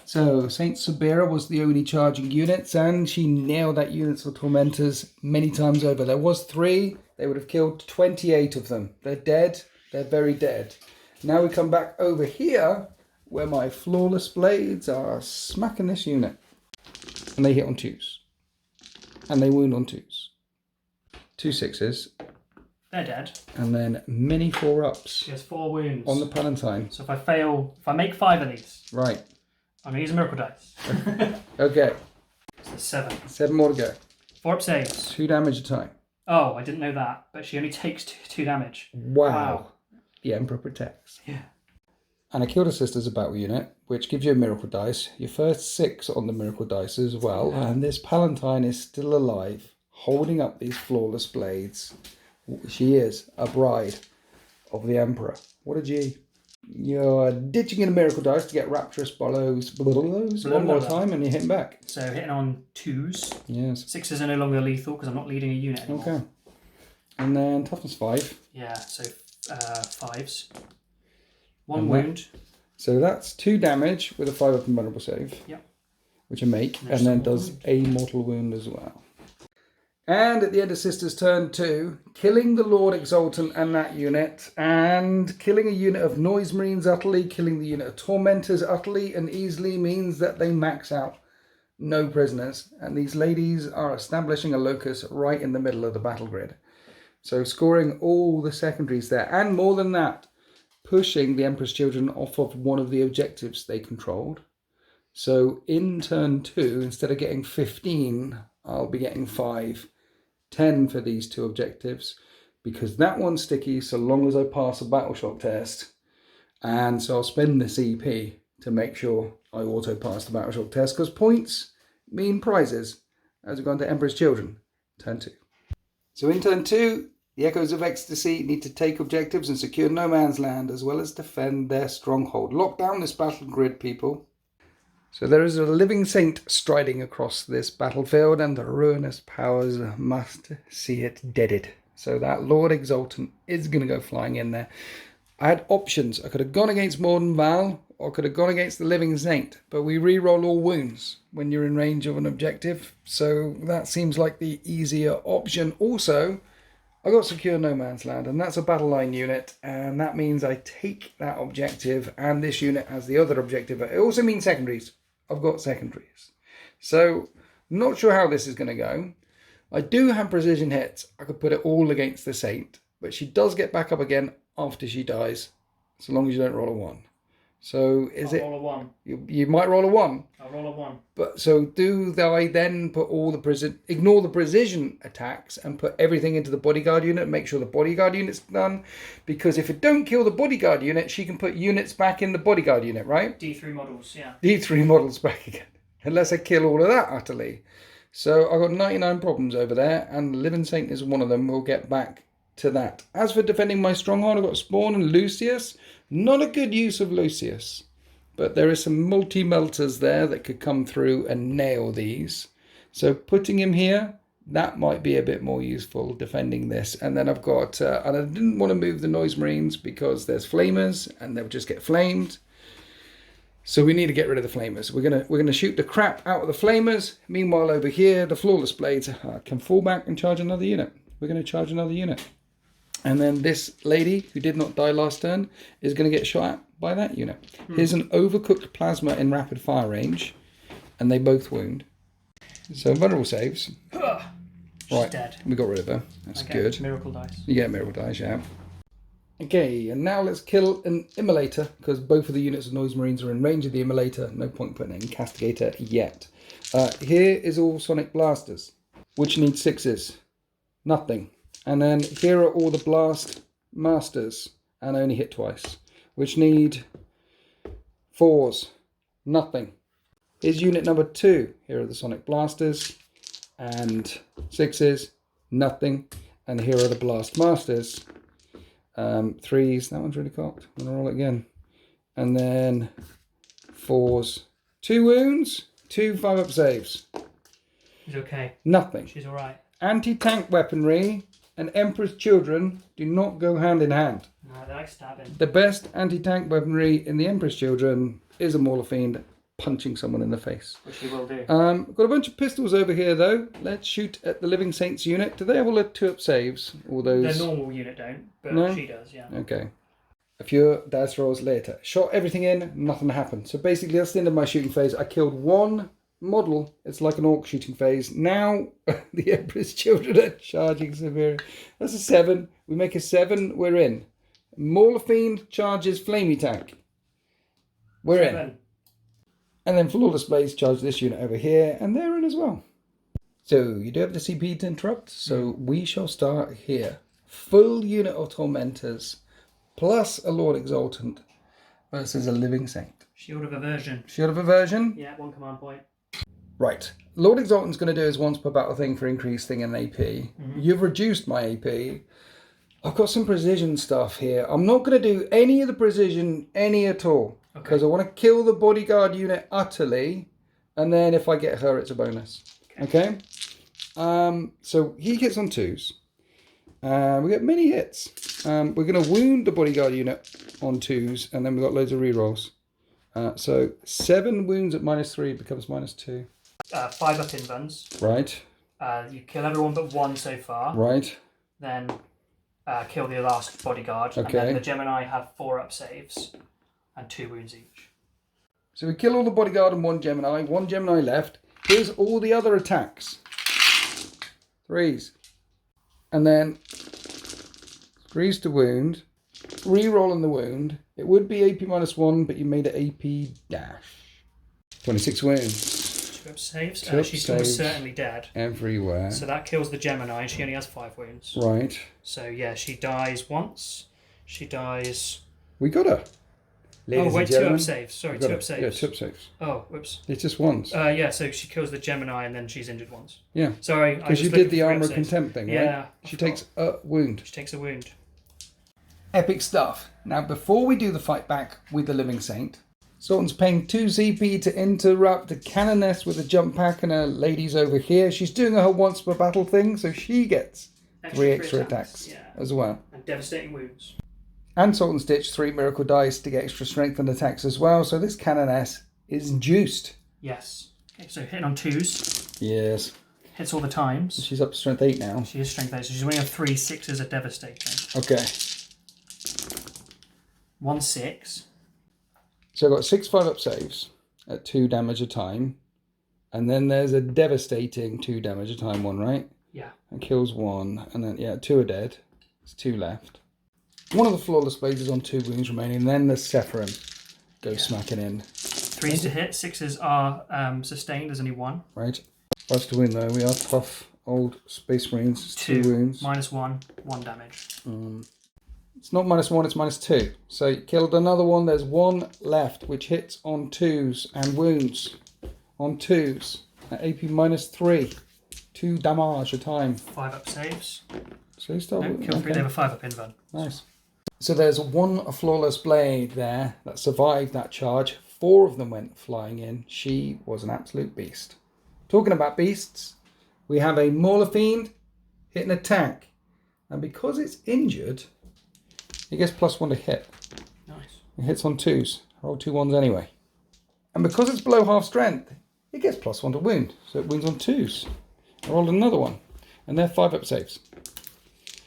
[SPEAKER 1] So Saint Sabira was the only charging units, and she nailed that units for Tormentors many times over. There was 3. They would have killed 28 of them. They're dead. They're very dead. Now we come back over here, where my Flawless Blades are smacking this unit. And they hit on 2s. And they wound on 2s. 2 6s.
[SPEAKER 2] They're dead.
[SPEAKER 1] And then many 4-ups.
[SPEAKER 2] She has 4 wounds.
[SPEAKER 1] On the Palatine.
[SPEAKER 2] So if I make 5 of these.
[SPEAKER 1] Right.
[SPEAKER 2] I'm going to use a Miracle Dice.
[SPEAKER 1] Okay.
[SPEAKER 2] So 7.
[SPEAKER 1] 7 more to go.
[SPEAKER 2] 4-up saves.
[SPEAKER 1] 2 damage a time.
[SPEAKER 2] Oh, I didn't know that. But she only takes 2 damage.
[SPEAKER 1] Wow. The Emperor protects.
[SPEAKER 2] Yeah.
[SPEAKER 1] And I killed a Sister's a battle unit, which gives you a Miracle Dice. Your first 6 on the Miracle Dice as well. Yeah. And this Palatine is still alive, holding up these Flawless Blades. She is a bride of the Emperor. What a G. You're ditching in a Miracle Dice to get Rapturous Blows one more time, and you're hitting back.
[SPEAKER 2] So hitting on 2s.
[SPEAKER 1] Yes.
[SPEAKER 2] 6s are no longer lethal because I'm not leading a unit anymore.
[SPEAKER 1] Okay. And then Toughness 5.
[SPEAKER 2] Yeah, so 5s. 1 wound.
[SPEAKER 1] So that's 2 damage with a 5-up invulnerable save.
[SPEAKER 2] Yep.
[SPEAKER 1] Which I make, and then does a mortal wound as well. And at the end of Sister's turn 2, killing the Lord Exultant and that unit, and killing a unit of Noise Marines utterly, killing the unit of Tormentors utterly and easily means that they max out. No prisoners. And these ladies are establishing a locus right in the middle of the battle grid. So scoring all the secondaries there, and more than that, pushing the Emperor's Children off of one of the objectives they controlled. So in turn 2, instead of getting 15, I'll be getting 5. 10 for these 2 objectives, because that one's sticky so long as I pass a battle shock test. And so I'll spend the CP to make sure I auto pass the battle shock test, because points mean prizes as we go into Emperor's Children, turn 2. So in turn 2, the Echoes of Ecstasy need to take objectives and secure no man's land, as well as defend their stronghold. Lock down this battle grid, people. So there is a living saint striding across this battlefield, and the ruinous powers must see it deaded. So that Lord Exultant is going to go flying in there. I had options. I could have gone against Morden Val, or could have gone against the living saint, but we re-roll all wounds when you're in range of an objective, so that seems like the easier option. Also, I got Secure No Man's Land, and that's a battle line unit, and that means I take that objective, and this unit has the other objective. It also means secondaries. I've got secondaries. So, not sure how this is going to go. I do have precision hits. I could put it all against the Saint, but she does get back up again after she dies, so long as you don't roll a 1. So is
[SPEAKER 2] I'll roll a 1.
[SPEAKER 1] You might roll a 1.
[SPEAKER 2] I'll roll a 1.
[SPEAKER 1] But so do I then put all the ignore the precision attacks and put everything into the bodyguard unit and make sure the bodyguard unit's done? Because if it don't kill the bodyguard unit, she can put units back in the bodyguard unit, right?
[SPEAKER 2] D3 models, yeah.
[SPEAKER 1] D3 models back again. Unless I kill all of that utterly. So I've got 99 problems over there, and the Living Saint is one of them. We'll get back to that. As for defending my stronghold, I've got Spawn and Lucius. Not a good use of Lucius. But there is some multi-melters there that could come through and nail these. So putting him here, that might be a bit more useful defending this. And then I've got, and I didn't want to move the Noise Marines because there's flamers and they'll just get flamed. So we need to get rid of the flamers. We're gonna shoot the crap out of the flamers. Meanwhile, over here, the flawless blades can fall back and charge another unit. We're gonna charge another unit. And then this lady, who did not die last turn, is going to get shot at by that unit. Here's an overcooked plasma in rapid fire range, and they both wound. So vulnerable saves.
[SPEAKER 2] She's dead.
[SPEAKER 1] We got rid of her. That's good.
[SPEAKER 2] Miracle dice.
[SPEAKER 1] You get miracle dice, yeah. Okay, and now let's kill an immolator, because both of the units of Noise Marines are in range of the immolator. No point putting it in Castigator yet. Here is all Sonic Blasters, which need 6s. Nothing. And then here are all the Blast Masters, and only hit twice, which need 4s. Nothing. Here's unit number 2. Here are the Sonic Blasters, and 6s. Nothing. And here are the Blast Masters. 3s. That one's really cocked. I'm going to roll it again. And then 4s. 2 wounds. 2 5-up saves.
[SPEAKER 2] She's okay.
[SPEAKER 1] Nothing.
[SPEAKER 2] She's alright.
[SPEAKER 1] Anti-tank weaponry and Emperor's Children do not go hand in hand.
[SPEAKER 2] No, they like stabbing.
[SPEAKER 1] The best anti-tank weaponry in the Emperor's Children is a Mauler Fiend punching someone in the face.
[SPEAKER 2] Which he will do.
[SPEAKER 1] Got a bunch of pistols over here though. Let's shoot at the Living Saints unit. Do they have all the 2-up saves? All those?
[SPEAKER 2] Their normal unit don't, but
[SPEAKER 1] No?
[SPEAKER 2] she does, yeah.
[SPEAKER 1] Okay. A few dice rolls later. Shot everything in, nothing happened. So basically that's the end of my shooting phase. I killed one model. It's like an orc shooting phase. Now the Emperor's Children are charging severe. That's a 7. We make a 7, we're in. Mauler Fiend charges Flamey Tank. We're
[SPEAKER 2] 7.
[SPEAKER 1] in. And then Flawless Blades charge this unit over here, and they're in as well. So you do have the CP to interrupt, so we shall start here. Full unit of Tormentors, plus a Lord Exultant, versus a Living Saint.
[SPEAKER 2] Shield of Aversion.
[SPEAKER 1] Shield of Aversion?
[SPEAKER 2] Yeah, 1 command point.
[SPEAKER 1] Right. Lord Exultant's going to do his once per battle thing for increased thing in AP. You've reduced my AP. I've got some precision stuff here. I'm not going to do any of the precision, any at all. Because I want to kill the bodyguard unit utterly. And then if I get her, it's a bonus. Okay? So he hits on 2s. We get many hits. We're going to wound the bodyguard unit on 2s. And then we've got loads of rerolls. So 7 wounds at -3 becomes -2.
[SPEAKER 2] 5-up invuns.
[SPEAKER 1] Right.
[SPEAKER 2] You kill everyone but 1 so far.
[SPEAKER 1] Right.
[SPEAKER 2] Then kill the last bodyguard.
[SPEAKER 1] Okay.
[SPEAKER 2] And then the Gemini have 4-up saves and 2 wounds each.
[SPEAKER 1] So we kill all the bodyguard and 1 Gemini. 1 Gemini left. Here's all the other attacks. 3s. And then 3s to wound. Re-rolling the wound. It would be AP -1, but you made it AP dash. 26 wounds.
[SPEAKER 2] 2-up saves.
[SPEAKER 1] 2-up
[SPEAKER 2] She's
[SPEAKER 1] saves.
[SPEAKER 2] almost certainly dead.
[SPEAKER 1] Everywhere.
[SPEAKER 2] So that kills the Gemini and she only has 5 wounds.
[SPEAKER 1] Right.
[SPEAKER 2] So yeah, she dies once. She dies...
[SPEAKER 1] We got her. Ladies
[SPEAKER 2] oh wait,
[SPEAKER 1] and gentlemen,
[SPEAKER 2] 2-up saves. Sorry,
[SPEAKER 1] we got
[SPEAKER 2] 2-up
[SPEAKER 1] her.
[SPEAKER 2] saves.
[SPEAKER 1] Yeah, 2-up saves.
[SPEAKER 2] Oh, whoops.
[SPEAKER 1] It's just once.
[SPEAKER 2] Yeah, so she kills the Gemini and then she's injured once.
[SPEAKER 1] Yeah.
[SPEAKER 2] Sorry.
[SPEAKER 1] Because you did the armor contempt thing, right?
[SPEAKER 2] Yeah.
[SPEAKER 1] She takes a wound.
[SPEAKER 2] She takes a wound.
[SPEAKER 1] Epic stuff. Now, before we do the fight back with the Living Saint, Sultan's paying 2 CP to interrupt a Cannoness with a jump pack and her ladies over here. She's doing her once per battle thing, so she gets 3 extra attacks as well.
[SPEAKER 2] And devastating wounds.
[SPEAKER 1] And Sultan Stitch 3 miracle dice to get extra strength and attacks as well. So this Cannoness is juiced.
[SPEAKER 2] Yes. Okay, so hitting on 2s.
[SPEAKER 1] Yes.
[SPEAKER 2] Hits all the times.
[SPEAKER 1] She's up to strength 8 now.
[SPEAKER 2] She is strength 8, so she's winning 3 6s are devastating.
[SPEAKER 1] Okay.
[SPEAKER 2] 1 6.
[SPEAKER 1] So I've got 6 5-up saves at 2 damage a time. And then there's a devastating 2 damage a time one, right?
[SPEAKER 2] Yeah.
[SPEAKER 1] That kills 1. And then, yeah, 2 are dead. There's 2 left. One of the Flawless Blades is on 2 wounds remaining. And then there's Sephiroth. go smacking in.
[SPEAKER 2] 3s to hit, 6s are sustained, there's only 1.
[SPEAKER 1] Right. 5s to wound though, we are tough old Space Marines. 2 wounds.
[SPEAKER 2] -1, 1 damage.
[SPEAKER 1] It's not -1, it's -2. So you killed another one, there's 1 left, which hits on 2s and wounds on 2s at AP -3. 2 damage a time.
[SPEAKER 2] 5 up saves.
[SPEAKER 1] So you start
[SPEAKER 2] No, kill 3, they have a 5 up invuln.
[SPEAKER 1] Nice. So there's 1 flawless blade there that survived that charge. 4 of them went flying in. She was an absolute beast. Talking about beasts, we have a Mauler Fiend hitting a tank. And because it's injured, it gets +1 to hit.
[SPEAKER 2] Nice.
[SPEAKER 1] It hits on 2s. I rolled 2 1s anyway. And because it's below half strength, it gets +1 to wound. So it wounds on 2s. I rolled another one. And they're 5 up saves.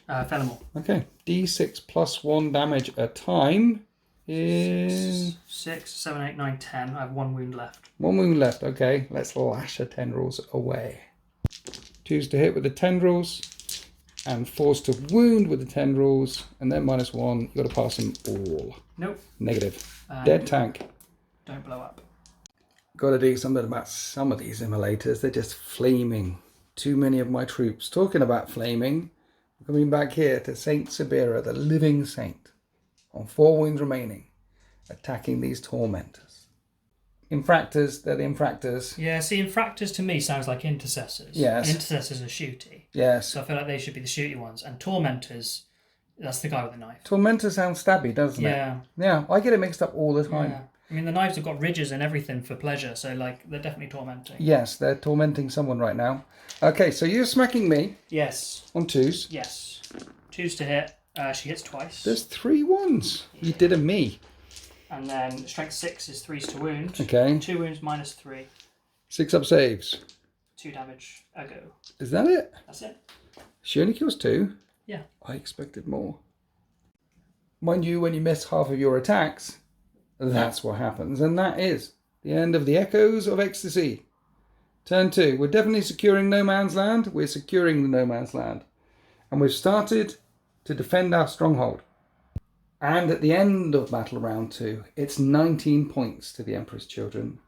[SPEAKER 2] Fellamore.
[SPEAKER 1] Okay. D6 +1 damage a time is...
[SPEAKER 2] 6, 7, 8, 9, 10. I have 1 wound left.
[SPEAKER 1] 1 wound left. Okay. Let's lash her tendrils away. 2s to hit with the tendrils. And 4s to wound with the tendrils. And then -1. You've got to pass them all.
[SPEAKER 2] Nope.
[SPEAKER 1] Negative. Dead tank.
[SPEAKER 2] Don't blow up.
[SPEAKER 1] Got to do something about some of these immolators. They're just flaming. Too many of my troops. Talking about flaming, we're coming back here to Saint Sibera, the living saint, on 4 wounds remaining, attacking these tormentors. Infractors, they're the infractors.
[SPEAKER 2] Yeah, see, infractors to me sounds like intercessors.
[SPEAKER 1] Yes.
[SPEAKER 2] And intercessors are shooty.
[SPEAKER 1] Yes.
[SPEAKER 2] So I feel like they should be the shooty ones. And tormentors, that's the guy with the knife.
[SPEAKER 1] Tormentor sounds stabby, doesn't it?
[SPEAKER 2] Yeah.
[SPEAKER 1] Yeah, I get it mixed up all the time.
[SPEAKER 2] Yeah. I mean, the knives have got ridges and everything for pleasure, so, like, they're definitely tormenting.
[SPEAKER 1] Yes, they're tormenting someone right now. Okay, so you're smacking me
[SPEAKER 2] Yes.
[SPEAKER 1] on 2s.
[SPEAKER 2] Yes. 2s to hit. She hits twice.
[SPEAKER 1] There's 3 1s. You did a me.
[SPEAKER 2] And then strength 6 is 3s to wound.
[SPEAKER 1] Okay.
[SPEAKER 2] 2 wounds -3.
[SPEAKER 1] 6 up saves.
[SPEAKER 2] 2 damage a go.
[SPEAKER 1] Is that it?
[SPEAKER 2] That's it.
[SPEAKER 1] She only kills 2?
[SPEAKER 2] Yeah.
[SPEAKER 1] I expected more. Mind you, when you miss half of your attacks, that's what happens. And that is the end of the Echoes of Ecstasy. Turn 2. We're definitely securing no man's land. We're securing the no man's land. And we've started to defend our stronghold. And at the end of battle round 2, it's 19 points to the Emperor's Children,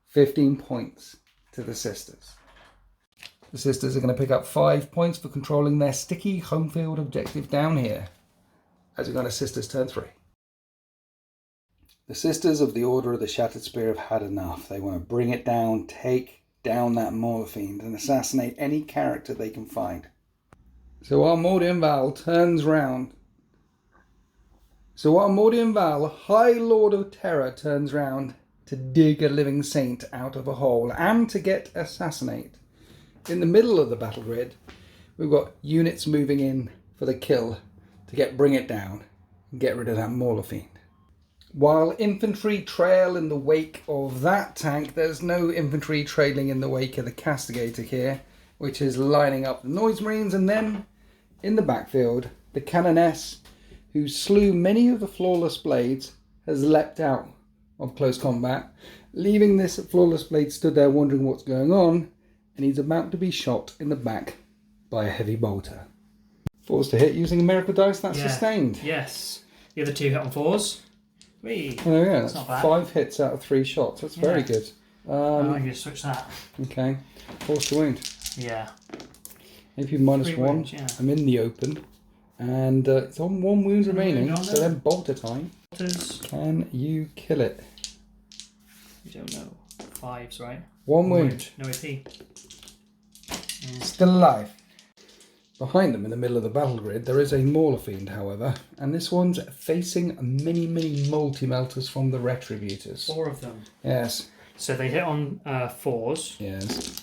[SPEAKER 1] 15 points to the Sisters. The Sisters are going to pick up 5 points for controlling their sticky home field objective down here. As we go to Sisters turn 3. The Sisters of the Order of the Shattered Spear have had enough. They want to bring it down, take down that Mauler Fiend, and assassinate any character they can find. So our Mordian Val turns round. High Lord of Terror, turns round to dig a living saint out of a hole and to get assassinate. In the middle of the battle grid, we've got units moving in for the kill to bring it down and get rid of that Mauler Fiend. While infantry trail in the wake of that tank, there's no infantry trailing in the wake of the Castigator here, which is lining up the Noise Marines, and then in the backfield, the Canoness, who slew many of the flawless blades, has leapt out of close combat, leaving this flawless blade stood there wondering what's going on, and he's about to be shot in the back by a heavy bolter. 4s to hit using a miracle dice, that's sustained.
[SPEAKER 2] Yes. The other 2 hit on 4s. Whee.
[SPEAKER 1] Oh yeah, that's
[SPEAKER 2] not bad.
[SPEAKER 1] 5 hits out of 3 shots. That's very good.
[SPEAKER 2] I'm going to switch that.
[SPEAKER 1] Okay. 4s to wound.
[SPEAKER 2] Yeah.
[SPEAKER 1] AP -1.
[SPEAKER 2] wounds, yeah.
[SPEAKER 1] I'm in the open. And it's on 1 wound remaining.
[SPEAKER 2] wound on
[SPEAKER 1] So
[SPEAKER 2] there.
[SPEAKER 1] then bolter time.
[SPEAKER 2] Bolters.
[SPEAKER 1] Can you kill it?
[SPEAKER 2] You don't know. 5s, right?
[SPEAKER 1] 1 wound.
[SPEAKER 2] No AP.
[SPEAKER 1] Still alive. Behind them in the middle of the battle grid, there is a Mauler Fiend, however. And this one's facing many multi-melters from the Retributors.
[SPEAKER 2] 4 of them.
[SPEAKER 1] Yes.
[SPEAKER 2] So they hit on 4s.
[SPEAKER 1] Yes.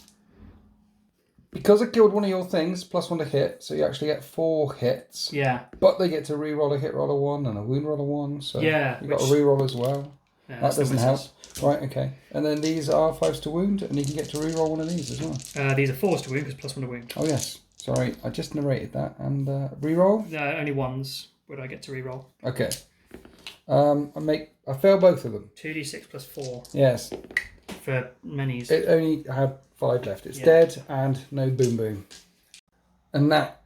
[SPEAKER 1] Because I killed one of your things, +1 to hit, so you actually get 4 hits.
[SPEAKER 2] Yeah.
[SPEAKER 1] But they get to re-roll a hit roll of 1 and a wound roll of 1, so
[SPEAKER 2] Yeah,
[SPEAKER 1] you got a re-roll as well.
[SPEAKER 2] Yeah,
[SPEAKER 1] That doesn't help. Right, okay. And then these are 5s to wound, and you can get to re-roll one of these as well.
[SPEAKER 2] These are 4s to wound because +1 to wound.
[SPEAKER 1] Oh yes, sorry, I just narrated that. And re-roll?
[SPEAKER 2] Only 1s would I get to re-roll.
[SPEAKER 1] Okay. I fail both of them.
[SPEAKER 2] 2d6 + 4
[SPEAKER 1] Yes.
[SPEAKER 2] for minis.
[SPEAKER 1] It only had 5 left. It's dead and no boom boom. And that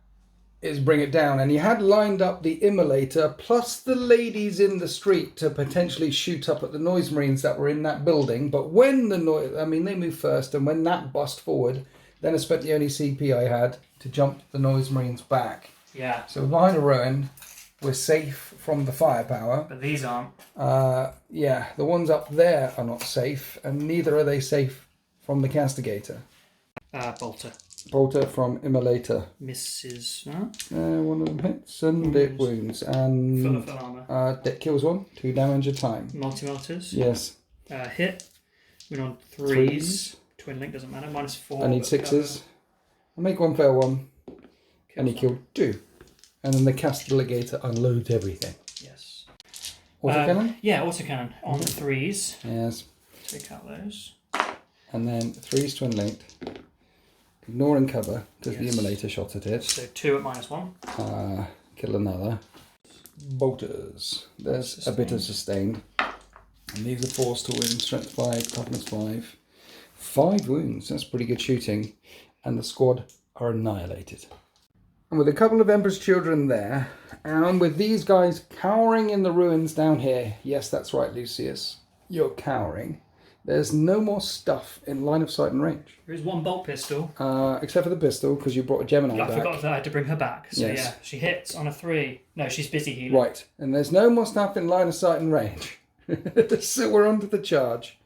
[SPEAKER 1] is bring it down. And you had lined up the immolator plus the ladies in the street to potentially shoot up at the noise marines that were in that building. But when the noise, I mean, they moved first, and when that bust forward, then I spent the only CP I had to jump the noise marines back.
[SPEAKER 2] Yeah.
[SPEAKER 1] So behind a ruin, we're safe from the firepower.
[SPEAKER 2] But these aren't.
[SPEAKER 1] Yeah, the ones up there are not safe, and neither are they safe from the castigator.
[SPEAKER 2] Bolter.
[SPEAKER 1] Bolter from immolator.
[SPEAKER 2] Misses. Huh?
[SPEAKER 1] One of them hits and it wounds. And
[SPEAKER 2] Full of armour.
[SPEAKER 1] that kills one. 2 damage a time.
[SPEAKER 2] Multi-melters.
[SPEAKER 1] Yes.
[SPEAKER 2] Hit. Win on 3s. Twin link doesn't matter. -4.
[SPEAKER 1] I need 6s. I make one fail one. And he killed 2. And then the castigator unloads everything.
[SPEAKER 2] Yes.
[SPEAKER 1] Autocannon?
[SPEAKER 2] Yeah, autocannon on 3s.
[SPEAKER 1] Yes.
[SPEAKER 2] Take out those.
[SPEAKER 1] And then 3's twin linked. Ignoring cover because
[SPEAKER 2] Yes.
[SPEAKER 1] the immolator shot at it.
[SPEAKER 2] So 2 at -1.
[SPEAKER 1] Kill another. Bolters. There's
[SPEAKER 2] Sustained.
[SPEAKER 1] a bit of sustained. And these are forced to wound. Strength 5, toughness 5. 5 wounds. That's pretty good shooting. And the squad are annihilated. And with a couple of Emperor's Children there, and with these guys cowering in the ruins down here. Yes, that's right, Lucius. You're cowering. There's no more stuff in line of sight and range.
[SPEAKER 2] There is 1 bolt pistol.
[SPEAKER 1] Except for the pistol, because you brought a Gemini
[SPEAKER 2] I
[SPEAKER 1] back.
[SPEAKER 2] forgot that I had to bring her back. So
[SPEAKER 1] Yes.
[SPEAKER 2] yeah, she hits on a 3. No, she's busy healing.
[SPEAKER 1] Right, and there's no more stuff in line of sight and range. So we're on to the charge.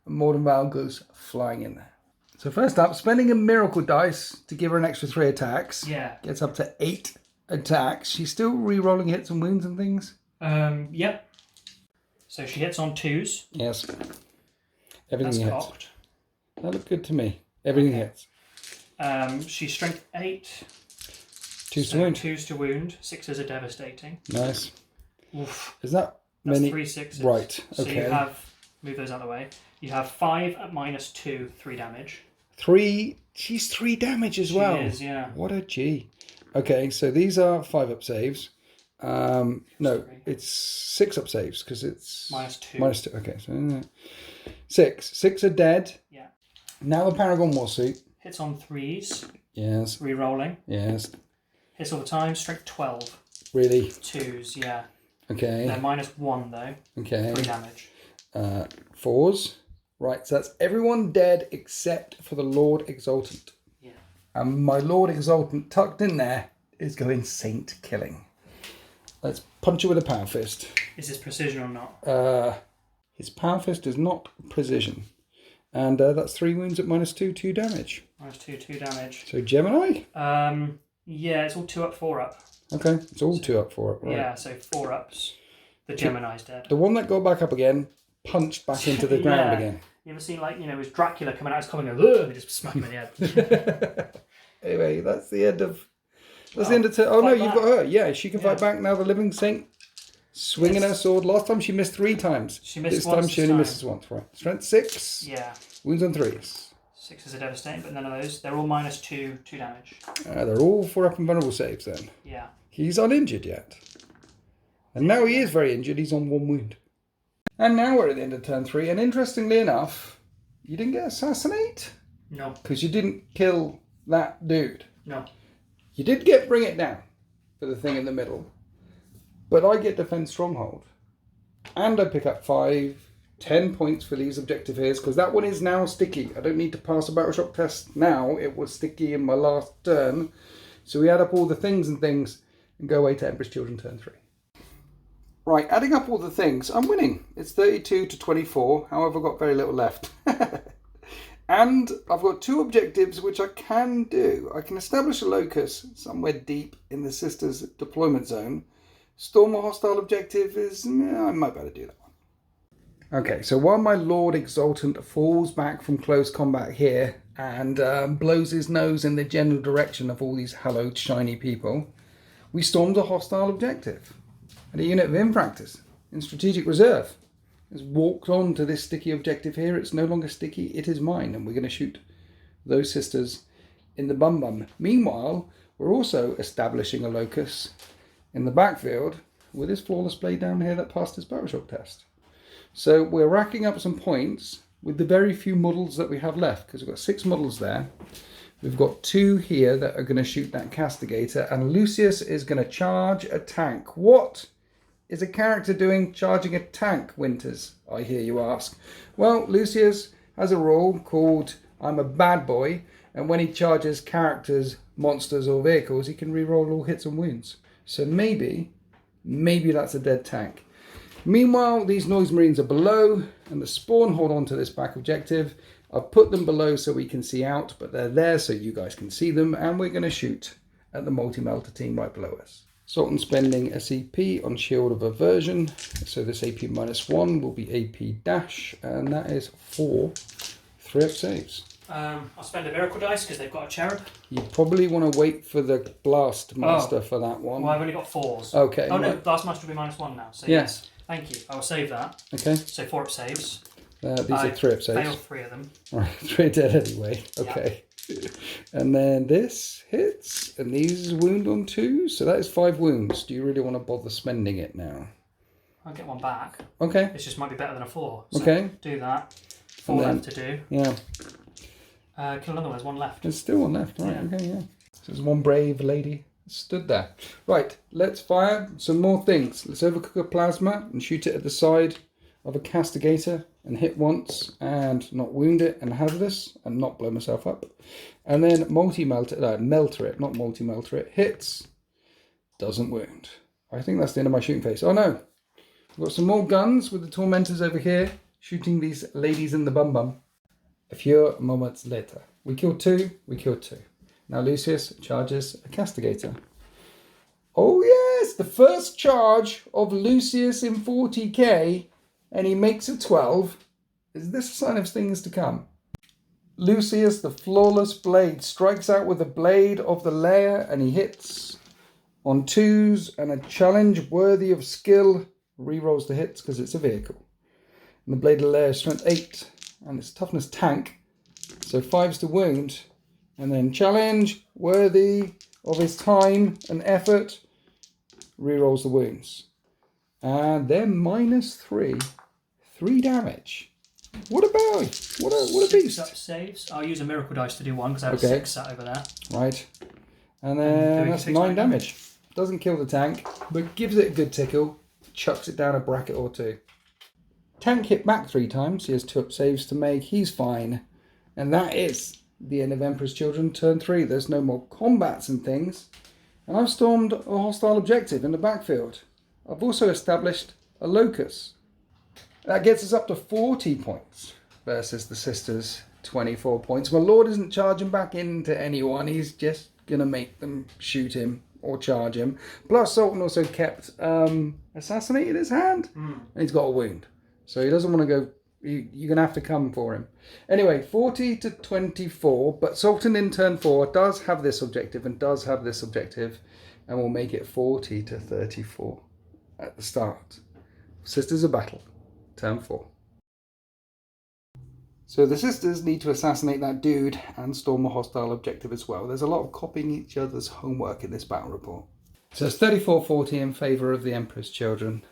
[SPEAKER 1] And Morden Val goes flying in there. So first up, spending a miracle dice to give her an extra 3 attacks.
[SPEAKER 2] Yeah.
[SPEAKER 1] Gets up to 8 attacks. She's still re-rolling hits and wounds and things.
[SPEAKER 2] Yep. So she hits on 2s.
[SPEAKER 1] Yes.
[SPEAKER 2] That's
[SPEAKER 1] Everything hits.
[SPEAKER 2] cocked.
[SPEAKER 1] That looked good to me. Everything hits.
[SPEAKER 2] She's strength 8.
[SPEAKER 1] 2 to wound.
[SPEAKER 2] 2s to wound. 6s are devastating.
[SPEAKER 1] Nice.
[SPEAKER 2] Oof.
[SPEAKER 1] Is that
[SPEAKER 2] That's
[SPEAKER 1] many?
[SPEAKER 2] 3 6s.
[SPEAKER 1] Right.
[SPEAKER 2] So
[SPEAKER 1] Okay.
[SPEAKER 2] you have, move those out of the way. You have 5 at -2, 3 damage.
[SPEAKER 1] 3. She's 3 damage as well.
[SPEAKER 2] She is, yeah.
[SPEAKER 1] What a G. Okay, so these are 5-up saves. No, it's 6-up saves because it's
[SPEAKER 2] -2.
[SPEAKER 1] -2. Okay, so 6. 6 are dead.
[SPEAKER 2] Yeah.
[SPEAKER 1] Now the Paragon War suit.
[SPEAKER 2] Hits on 3s.
[SPEAKER 1] Yes.
[SPEAKER 2] Re-rolling.
[SPEAKER 1] Yes.
[SPEAKER 2] Hits all the time. Strength 12.
[SPEAKER 1] Really?
[SPEAKER 2] 2s, yeah.
[SPEAKER 1] Okay.
[SPEAKER 2] They're -1 though.
[SPEAKER 1] Okay.
[SPEAKER 2] 3 damage.
[SPEAKER 1] 4s. Right, so that's everyone dead except for the Lord Exultant.
[SPEAKER 2] Yeah.
[SPEAKER 1] And my Lord Exultant tucked in there is going saint killing. Let's punch it with a power fist.
[SPEAKER 2] Is this precision or not?
[SPEAKER 1] His power fist is not precision. And that's 3 wounds at -2, 2 damage.
[SPEAKER 2] -2, 2 damage.
[SPEAKER 1] So Gemini?
[SPEAKER 2] Yeah, it's all 2 up, 4 up.
[SPEAKER 1] Okay, it's all 2 up, 4 up. Right.
[SPEAKER 2] Yeah, so 4 ups. The Gemini's dead.
[SPEAKER 1] The one that got back up again punched back into the ground
[SPEAKER 2] Yeah.
[SPEAKER 1] again.
[SPEAKER 2] You ever seen, like, it was Dracula coming out his coffin and go, and just smack him in the head.
[SPEAKER 1] Anyway, that's the end of... That's the end of... Oh, no,
[SPEAKER 2] fight
[SPEAKER 1] you've
[SPEAKER 2] back.
[SPEAKER 1] got her. Yeah, she can fight back now. The living saint swinging her sword. Last time she missed 3 times.
[SPEAKER 2] She missed
[SPEAKER 1] this
[SPEAKER 2] once
[SPEAKER 1] time she
[SPEAKER 2] this
[SPEAKER 1] only
[SPEAKER 2] time.
[SPEAKER 1] misses once. Right. Strength 6.
[SPEAKER 2] Yeah.
[SPEAKER 1] Wounds on 3s.
[SPEAKER 2] 6s are devastating, but none of those. They're all -2, 2 damage.
[SPEAKER 1] They're all 4-up and vulnerable saves then.
[SPEAKER 2] Yeah.
[SPEAKER 1] He's uninjured yet. And now he is very injured. He's on 1 wound. And now we're at the end of turn 3. And interestingly enough, you didn't get assassinate.
[SPEAKER 2] No.
[SPEAKER 1] Because you didn't kill that dude.
[SPEAKER 2] No.
[SPEAKER 1] You did get bring it down for the thing in the middle. But I get defend stronghold. And I pick up 10 points for these objective here. Because that one is now sticky. I don't need to pass a battle shock test now. It was sticky in my last turn. So we add up all the things and go away to Emperor's Children turn 3. Right, adding up all the things, I'm winning. It's 32 to 24. However, I've got very little left. And I've got 2 objectives which I can do. I can establish a locus somewhere deep in the Sisters' deployment zone. Storm a hostile objective is... I might better do that one. Okay, so while my Lord Exultant falls back from close combat here and blows his nose in the general direction of all these hallowed shiny people, we stormed a hostile objective. And a unit of infractors in strategic reserve has walked on to this sticky objective here. It's no longer sticky, it is mine, and we're going to shoot those sisters in the bum. Meanwhile, we're also establishing a locus in the backfield with this flawless blade down here that passed his battle shock test. So we're racking up some points with the very few models that we have left, because we've got 6 models there. We've got 2 here that are going to shoot that castigator, and Lucius is going to charge a tank. What is a character doing charging a tank, Winters, I hear you ask? Well, Lucius has a rule called I'm a bad boy, and when he charges characters, monsters or vehicles, he can reroll all hits and wounds. So maybe that's a dead tank. Meanwhile, these Noise Marines are below, and the spawn hold on to this back objective. I've put them below so we can see out, but they're there so you guys can see them, and we're going to shoot at the multi-melter team right below us. Sultan spending a CP on Shield of Aversion, so this AP -1 will be AP dash, and that is 4 3-up saves.
[SPEAKER 2] I'll spend a miracle dice because they've got a cherub.
[SPEAKER 1] You probably want to wait for the Blast Master for that one.
[SPEAKER 2] Well, I've only got 4s.
[SPEAKER 1] Okay.
[SPEAKER 2] Oh no, Blast Master will be -1 now, so yes. Thank you. I will save that.
[SPEAKER 1] Okay.
[SPEAKER 2] So 4-up saves.
[SPEAKER 1] These are 3-up saves.
[SPEAKER 2] Failed 3 of them.
[SPEAKER 1] Right, 3 dead anyway. Okay. Yeah. And then this hits, and these wound on 2, so that is 5 wounds. Do you really want to bother spending it now?
[SPEAKER 2] I'll get 1 back.
[SPEAKER 1] Okay.
[SPEAKER 2] This just might be better than a 4. So
[SPEAKER 1] okay.
[SPEAKER 2] Do that. 4 left to do.
[SPEAKER 1] Yeah.
[SPEAKER 2] Kill another one. There's 1 left.
[SPEAKER 1] There's still 1 left. Right. Yeah. Okay. Yeah. So there's 1 brave lady stood there. Right. Let's fire some more things. Let's overcook a plasma and shoot it at the side of a castigator and hit once and not wound it and hazardous and not blow myself up. And then melter it, not multi-melter it. Hits, doesn't wound. I think that's the end of my shooting phase. Oh no, we've got some more guns with the tormentors over here shooting these ladies in the bum. A few moments later. We killed 2, Now Lucius charges a castigator. Oh yes, the first charge of Lucius in 40k, and he makes a 12. Is this a sign of things to come? Lucius, the flawless blade, strikes out with the blade of the layer, and he hits on 2s, and a challenge worthy of skill rerolls the hits because it's a vehicle. And the blade of the layer is strength 8, and it's toughness tank, so 5s to wound, and then challenge worthy of his time and effort rerolls the wounds. And they're -3. 3 damage. What about what a beast?
[SPEAKER 2] 6-up saves. I'll use a miracle dice to do 1 because I have a 6 sat over there.
[SPEAKER 1] Right. And then that's 9 damage. Doesn't kill the tank, but gives it a good tickle. Chucks it down a bracket or 2. Tank hit back 3 times. He has 2-up saves to make. He's fine. And that is the end of Emperor's Children turn 3. There's no more combats and things. And I've stormed a hostile objective in the backfield. I've also established a locus. That gets us up to 40 points versus the sisters' 24 points. My lord isn't charging back into anyone. He's just going to make them shoot him or charge him. Plus, Sultan also kept assassinated his hand. And he's got a wound. So he doesn't want to go. You're going to have to come for him. Anyway, 40 to 24. But Sultan in turn 4 does have this objective and does have this objective. And we'll make it 40 to 34 at the start. Sisters of Battle. Turn 4. So the sisters need to assassinate that dude and storm a hostile objective as well. There's a lot of copying each other's homework in this battle report. So it's 34-40 in favour of the Emperor's Children.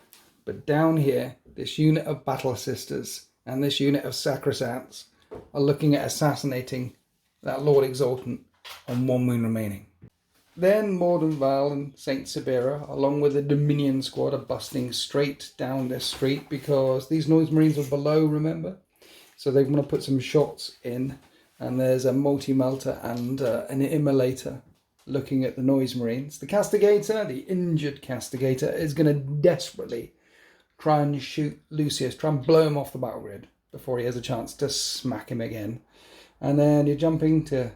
[SPEAKER 1] But down here, this unit of battle sisters and this unit of sacrosancts are looking at assassinating that Lord Exultant on 1 wound remaining. Then Mordenval and Saint Sibera, along with the Dominion squad, are busting straight down this street because these Noise Marines are below, remember? So they want to put some shots in, and there's a multi-melter and an immolator looking at the Noise Marines. The Castigator, the injured Castigator, is going to desperately try and shoot Lucius, try and blow him off the battle grid before he has a chance to smack him again. And then you're jumping to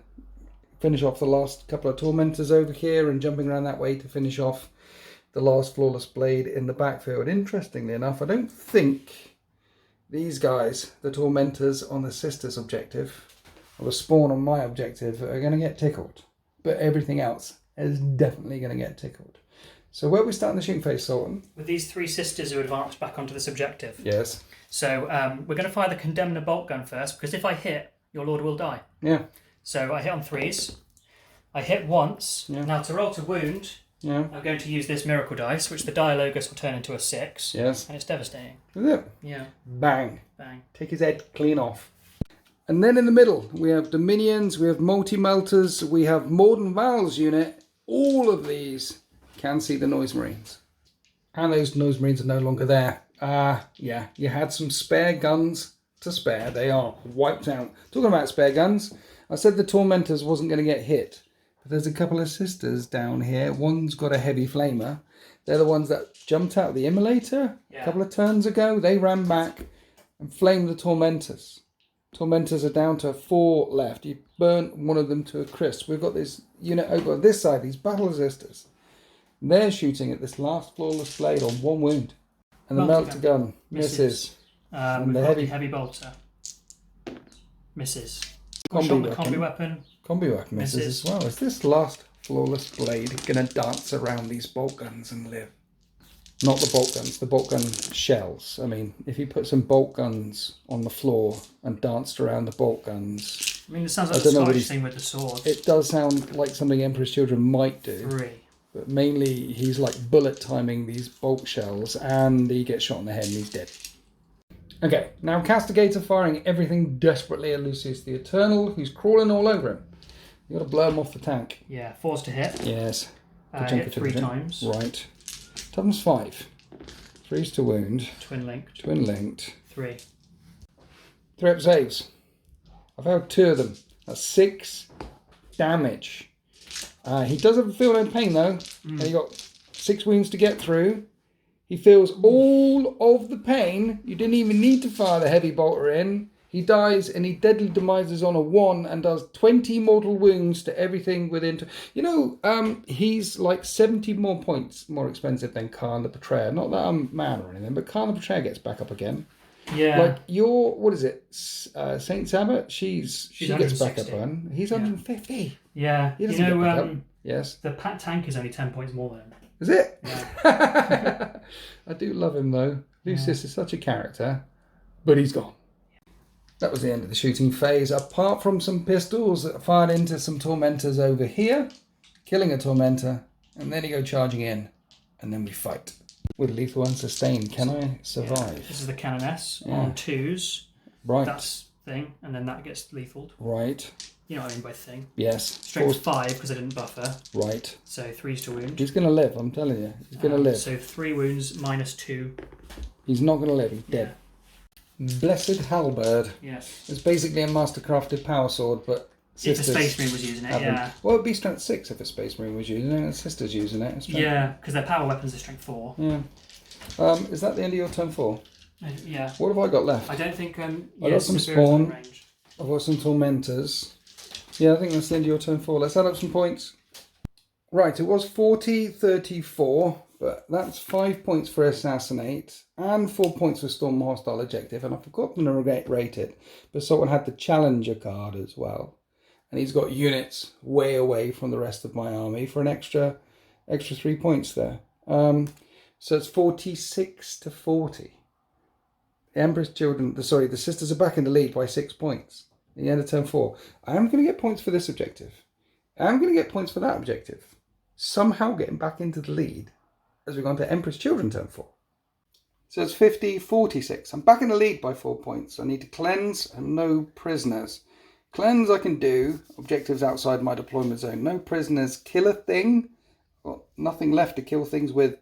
[SPEAKER 1] finish off the last couple of tormentors over here and jumping around that way to finish off the last flawless blade in the backfield. Interestingly enough, I don't think these guys, the tormentors on the sisters objective, or the spawn on my objective, are going to get tickled. But everything else is definitely going to get tickled. So where are we starting the shooting phase, Sultan?
[SPEAKER 2] With these 3 sisters who advanced back onto this objective.
[SPEAKER 1] Yes.
[SPEAKER 2] So we're going to fire the Condemner bolt gun first, because if I hit, your lord will die.
[SPEAKER 1] Yeah.
[SPEAKER 2] So I hit on 3s. I hit once.
[SPEAKER 1] Yeah.
[SPEAKER 2] Now to roll to wound,
[SPEAKER 1] yeah,
[SPEAKER 2] I'm going to use this miracle dice, which the Dialogus will turn into a 6.
[SPEAKER 1] Yes.
[SPEAKER 2] And it's devastating.
[SPEAKER 1] Is it?
[SPEAKER 2] Yeah.
[SPEAKER 1] Bang.
[SPEAKER 2] Bang.
[SPEAKER 1] Take his head clean off. And then in the middle, we have Dominions, we have Multi-Melters, we have Morden Val's unit. All of these can see the Noise Marines. And those Noise Marines are no longer there. Yeah, you had some spare guns to spare. They are wiped out. Talking about spare guns, I said the Tormentors wasn't going to get hit. But there's a couple of sisters down here. One's got a heavy flamer. They're the ones that jumped out of the immolator a couple of turns ago. They ran back and flamed the Tormentors. Tormentors are down to 4 left. You burnt one of them to a crisp. We've got this unit over on this side, these battle resistors. They're shooting at this last flawless blade on 1 wound. And the melter gun misses.
[SPEAKER 2] And the heavy bolter misses. Combi weapon.
[SPEAKER 1] Combi weapon misses as well. Is this last flawless blade going to dance around these bolt guns and live? Not the bolt guns, the bolt gun shells. I mean, if you put some bolt guns on the floor and danced around the bolt guns...
[SPEAKER 2] I mean, it sounds like the Scottish thing with the sword.
[SPEAKER 1] It does sound like something Emperor's Children might do.
[SPEAKER 2] 3.
[SPEAKER 1] But mainly, he's like bullet timing these bolt shells, and he gets shot in the head and he's dead. Okay, now Castigator firing everything desperately at Lucius the Eternal, who's crawling all over him. You got to blow him off the tank.
[SPEAKER 2] Yeah, 4's to hit.
[SPEAKER 1] Yes.
[SPEAKER 2] Hit 3 times.
[SPEAKER 1] Right. Toughness 5. 3's to wound.
[SPEAKER 2] Twin linked.
[SPEAKER 1] Twin linked.
[SPEAKER 2] 3.
[SPEAKER 1] 3 up saves. I've held 2 of them. That's 6 damage. He doesn't feel no pain though. And he got 6 wounds to get through. He feels all of the pain. You didn't even need to fire the heavy bolter in. He dies and he deadly demises on a 1 and does 20 mortal wounds to everything within... he's like 70 more points more expensive than Khan the Betrayer. Not that I'm mad or anything, but Khan the Betrayer gets back up again.
[SPEAKER 2] Yeah.
[SPEAKER 1] Like your, what is it? Saint Sabbath? She gets back up on. He's 150.
[SPEAKER 2] Yeah.
[SPEAKER 1] He doesn't get back up. Yes.
[SPEAKER 2] The tank is only 10 points more than him.
[SPEAKER 1] Is it?
[SPEAKER 2] Yeah.
[SPEAKER 1] I do love him though. Lucius is such a character, but he's gone. That was the end of the shooting phase, apart from some pistols that fired into some Tormentors over here, killing a Tormentor, and then you go charging in, and then we fight. With lethal unsustained, can I survive?
[SPEAKER 2] Yeah. This is the Cannon S on 2s.
[SPEAKER 1] Right.
[SPEAKER 2] That's thing, and then that gets lethaled.
[SPEAKER 1] Right.
[SPEAKER 2] You know what I mean by thing.
[SPEAKER 1] Yes.
[SPEAKER 2] Strength 5 because I didn't buffer.
[SPEAKER 1] Right.
[SPEAKER 2] So 3's to wound.
[SPEAKER 1] He's going to live, I'm telling you. He's going to live.
[SPEAKER 2] So 3 wounds minus 2.
[SPEAKER 1] He's not going to live, he's dead. Blessed Halberd.
[SPEAKER 2] Yes.
[SPEAKER 1] It's basically a master-crafted power sword, but
[SPEAKER 2] if a Space Marine was using it, yeah.
[SPEAKER 1] Well, it'd be strength 6 if a Space Marine was using it, and Sister's using it.
[SPEAKER 2] Yeah, because their power weapons are strength 4.
[SPEAKER 1] Yeah. Is that the end of your turn 4?
[SPEAKER 2] Yeah.
[SPEAKER 1] What have I got left?
[SPEAKER 2] I don't think...
[SPEAKER 1] I've got some spawn. I've got some Tormentors. Yeah, I think that's the end of your turn 4. Let's add up some points. Right, it was 40-34, but that's 5 points for Assassinate and 4 points for Storm Hostile Objective, and I've forgotten to rate it, but someone had the Challenger card as well. And he's got units way away from the rest of my army for an extra 3 points there. So it's 46-40. The Emperor's Children, the Sisters are back in the lead by 6 points. At the end of turn 4. I am going to get points for this objective. I am going to get points for that objective. Somehow getting back into the lead as we go on to Emperor's Children turn 4. So it's 50-46. I'm back in the lead by 4 points. I need to cleanse and no prisoners. Cleanse I can do. Objectives outside my deployment zone. No prisoners. Kill a thing. Got nothing left to kill things with.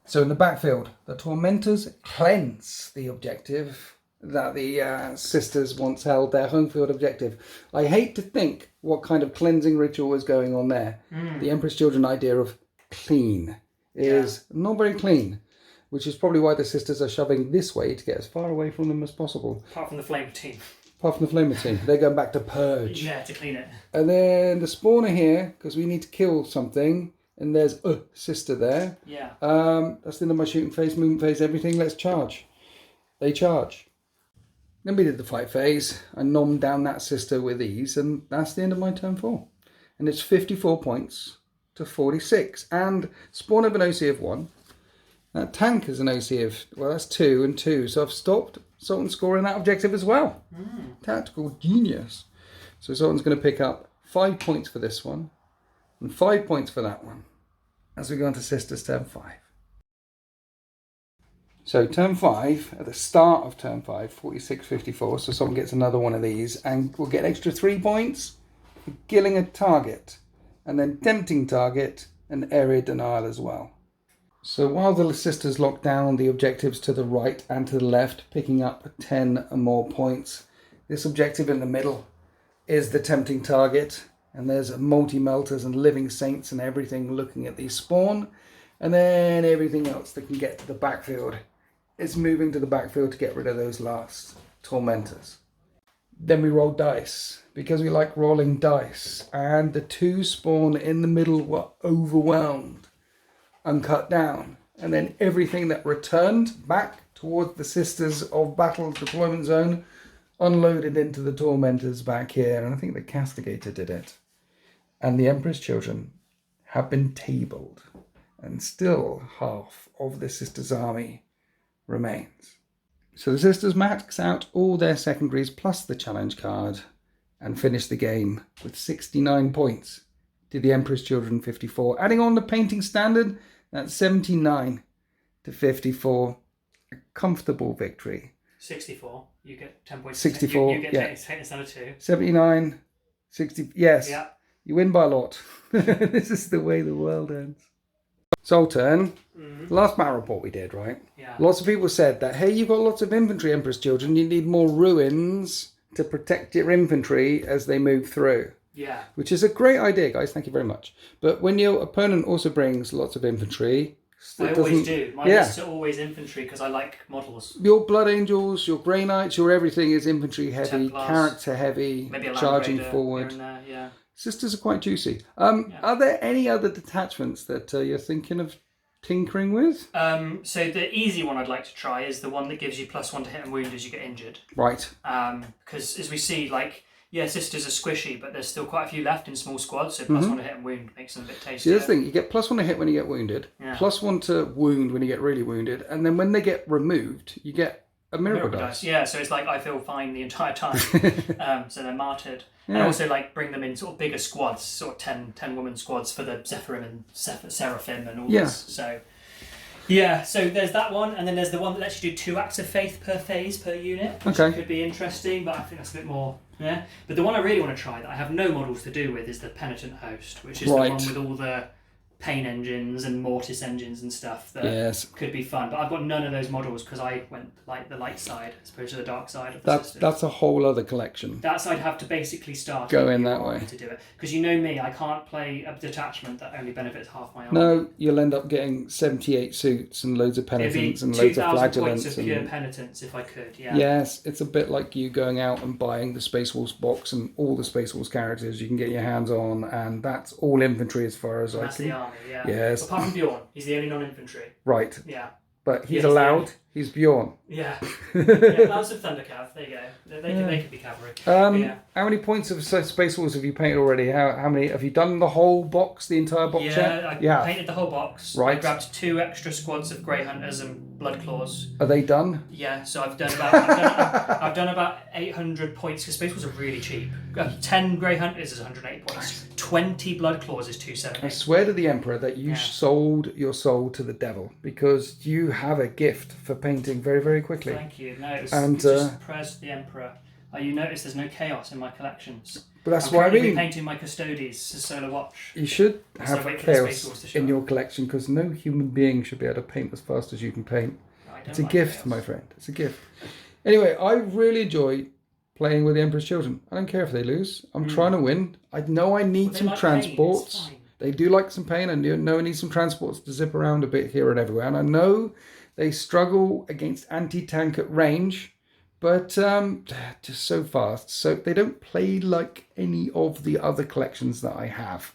[SPEAKER 1] So in the backfield, the Tormentors cleanse the objective that the Sisters once held, their home field objective. I hate to think what kind of cleansing ritual is going on there. The Emperor's Children idea of clean is not very clean, which is probably why the Sisters are shoving this way to get as far away from them as possible.
[SPEAKER 2] Apart from the Flamer team.
[SPEAKER 1] Apart from the Flamer team. They're going back to purge.
[SPEAKER 2] Yeah, to clean it.
[SPEAKER 1] And then the spawner here, because we need to kill something. And there's a sister there.
[SPEAKER 2] Yeah.
[SPEAKER 1] That's the end of my shooting phase, movement phase, everything. Let's charge. They charge. Then we did the fight phase. I nommed down that sister with ease. And that's the end of my turn 4. And it's 54 points to 46. And spawn of an OC of 1. That tank is an OC of, well, that's 2 and 2. So I've stopped Sultan scoring that objective as well. Tactical genius. So Sultan's going to pick up 5 points for this one. And 5 points for that one. As we go on to Sisters turn 5. So turn 5, at the start of turn 5, 46-54, so someone gets another one of these, and we'll get an extra 3 points for killing a target, and then tempting target, and area denial as well. So while the sisters lock down the objectives to the right and to the left, picking up 10 or more points, this objective in the middle is the tempting target, and there's multi-melters and living saints and everything looking at these spawn, and then everything else that can get to the backfield is moving to the backfield to get rid of those last tormentors. Then we roll dice, because we like rolling dice, and the 2 spawn in the middle were overwhelmed and cut down, and then everything that returned back towards the Sisters of Battle deployment zone unloaded into the tormentors back here, and I think the Castigator did it. And the Emperor's Children have been tabled, and still half of the Sisters' army remains. So the Sisters max out all their secondaries plus the challenge card and finish the game with 69 points to the Emperor's Children 54. Adding on the painting standard, that's 79-54. A comfortable victory.
[SPEAKER 2] 64, you get 10 points.
[SPEAKER 1] 64,
[SPEAKER 2] you get
[SPEAKER 1] yeah.
[SPEAKER 2] 10 instead of 2.
[SPEAKER 1] 79, 60, yes.
[SPEAKER 2] Yeah.
[SPEAKER 1] You win by a lot. This is the way the world ends. Soul turn. Last battle report we did, right?
[SPEAKER 2] Yeah.
[SPEAKER 1] Lots of people said that, hey, you've got lots of infantry, Emperor's Children. You need more ruins to protect your infantry as they move through.
[SPEAKER 2] Yeah.
[SPEAKER 1] Which is a great idea, guys. Thank you very much. But when your opponent also brings lots of infantry...
[SPEAKER 2] I always do. My lists are always infantry because I like models.
[SPEAKER 1] Your Blood Angels, your Grey Knights, your everything is infantry heavy,
[SPEAKER 2] Templars,
[SPEAKER 1] character heavy,
[SPEAKER 2] maybe a
[SPEAKER 1] charging
[SPEAKER 2] Land Raider
[SPEAKER 1] forward.
[SPEAKER 2] here and there, yeah.
[SPEAKER 1] Sisters are quite juicy. Are there any other detachments that you're thinking of tinkering with?
[SPEAKER 2] So the easy one I'd like to try is the one that gives you +1 to hit and wound as you get injured.
[SPEAKER 1] Right.
[SPEAKER 2] Because as we see, like, yeah, Sisters are squishy, but there's still quite a few left in small squads, so +1 to hit and wound makes them a bit tastier.
[SPEAKER 1] See, that's the thing, you get +1 to hit when you get wounded, +1 to wound when you get really wounded, and then when they get removed, you get a miracle dice.
[SPEAKER 2] Yeah, so it's like I feel fine the entire time. So they're martyred.
[SPEAKER 1] Yeah.
[SPEAKER 2] And also like bring them in sort of bigger squads, sort of 10 woman squads for the Zephyrim and Seraphim and all this. So yeah, so there's that one, and then there's the one that lets you do 2 acts of faith per phase per unit, which could be interesting, but I think that's a bit more. Yeah, but the one I really want to try that I have no models to do with is the Penitent Host, which is the one with all the pain engines and mortis engines and stuff that could be fun. But I've got none of those models because I went like the light side as opposed to the dark side of the system.
[SPEAKER 1] That's a whole other collection.
[SPEAKER 2] That's I'd have to basically start
[SPEAKER 1] going that way
[SPEAKER 2] to do it, because you know me, I can't play a detachment that only benefits half my army.
[SPEAKER 1] No, you'll end up getting 78 suits and loads of penitents and loads of flagellants. 2,000
[SPEAKER 2] points of pure penitence if I could. Yeah.
[SPEAKER 1] Yes, it's a bit like you going out and buying the Space Wolves box and all the Space Wolves characters you can get your hands on, and that's all infantry as far as I can.
[SPEAKER 2] That's the army. Yeah.
[SPEAKER 1] Yes.
[SPEAKER 2] Apart from Bjorn, he's the only non-infantry.
[SPEAKER 1] Right.
[SPEAKER 2] Yeah.
[SPEAKER 1] But he's allowed. He's Bjorn.
[SPEAKER 2] Yeah. Lots of Thundercav. There you go. They could be cavalry.
[SPEAKER 1] How many points of Space Wolves have you painted already? How many have you done? The whole box, the entire box yet?
[SPEAKER 2] I painted the whole box.
[SPEAKER 1] Right.
[SPEAKER 2] I grabbed 2 extra squads of Grey Hunters and Blood Claws.
[SPEAKER 1] Are they done?
[SPEAKER 2] Yeah. So I've done about 800 points because Space Wolves are really cheap. 10 Grey Hunters is 108 points. 20 Blood Claws is 270.
[SPEAKER 1] I swear to the Emperor that you sold your soul to the devil, because you have a gift for painting very, very quickly.
[SPEAKER 2] Thank you. No, it's just Prez the Emperor. You notice there's no chaos in my collections.
[SPEAKER 1] But that's why I mean,
[SPEAKER 2] painting my Custodes Solar Watch.
[SPEAKER 1] You should have chaos in your collection, because no human being should be able to paint as fast as you can paint. It's a gift, my friend. It's a gift. Anyway, I really enjoy playing with the Emperor's Children. I don't care if they lose. I'm trying to win. I know I need some transports. They do like some pain. I know I need some transports to zip around a bit here and everywhere. And I know they struggle against anti-tank at range, but just so fast. So they don't play like any of the other collections that I have.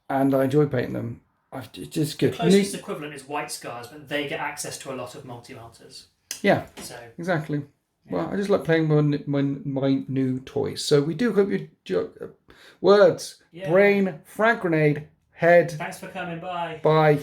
[SPEAKER 1] And I enjoy painting them. It's just good.
[SPEAKER 2] The closest equivalent is White Scars, but they get access to a lot of multi-melters.
[SPEAKER 1] Yeah,
[SPEAKER 2] so
[SPEAKER 1] exactly. Yeah. Well, I just like playing my new toys. So we do hope you words, brain, frag grenade, head.
[SPEAKER 2] Thanks for coming. Bye.
[SPEAKER 1] Bye.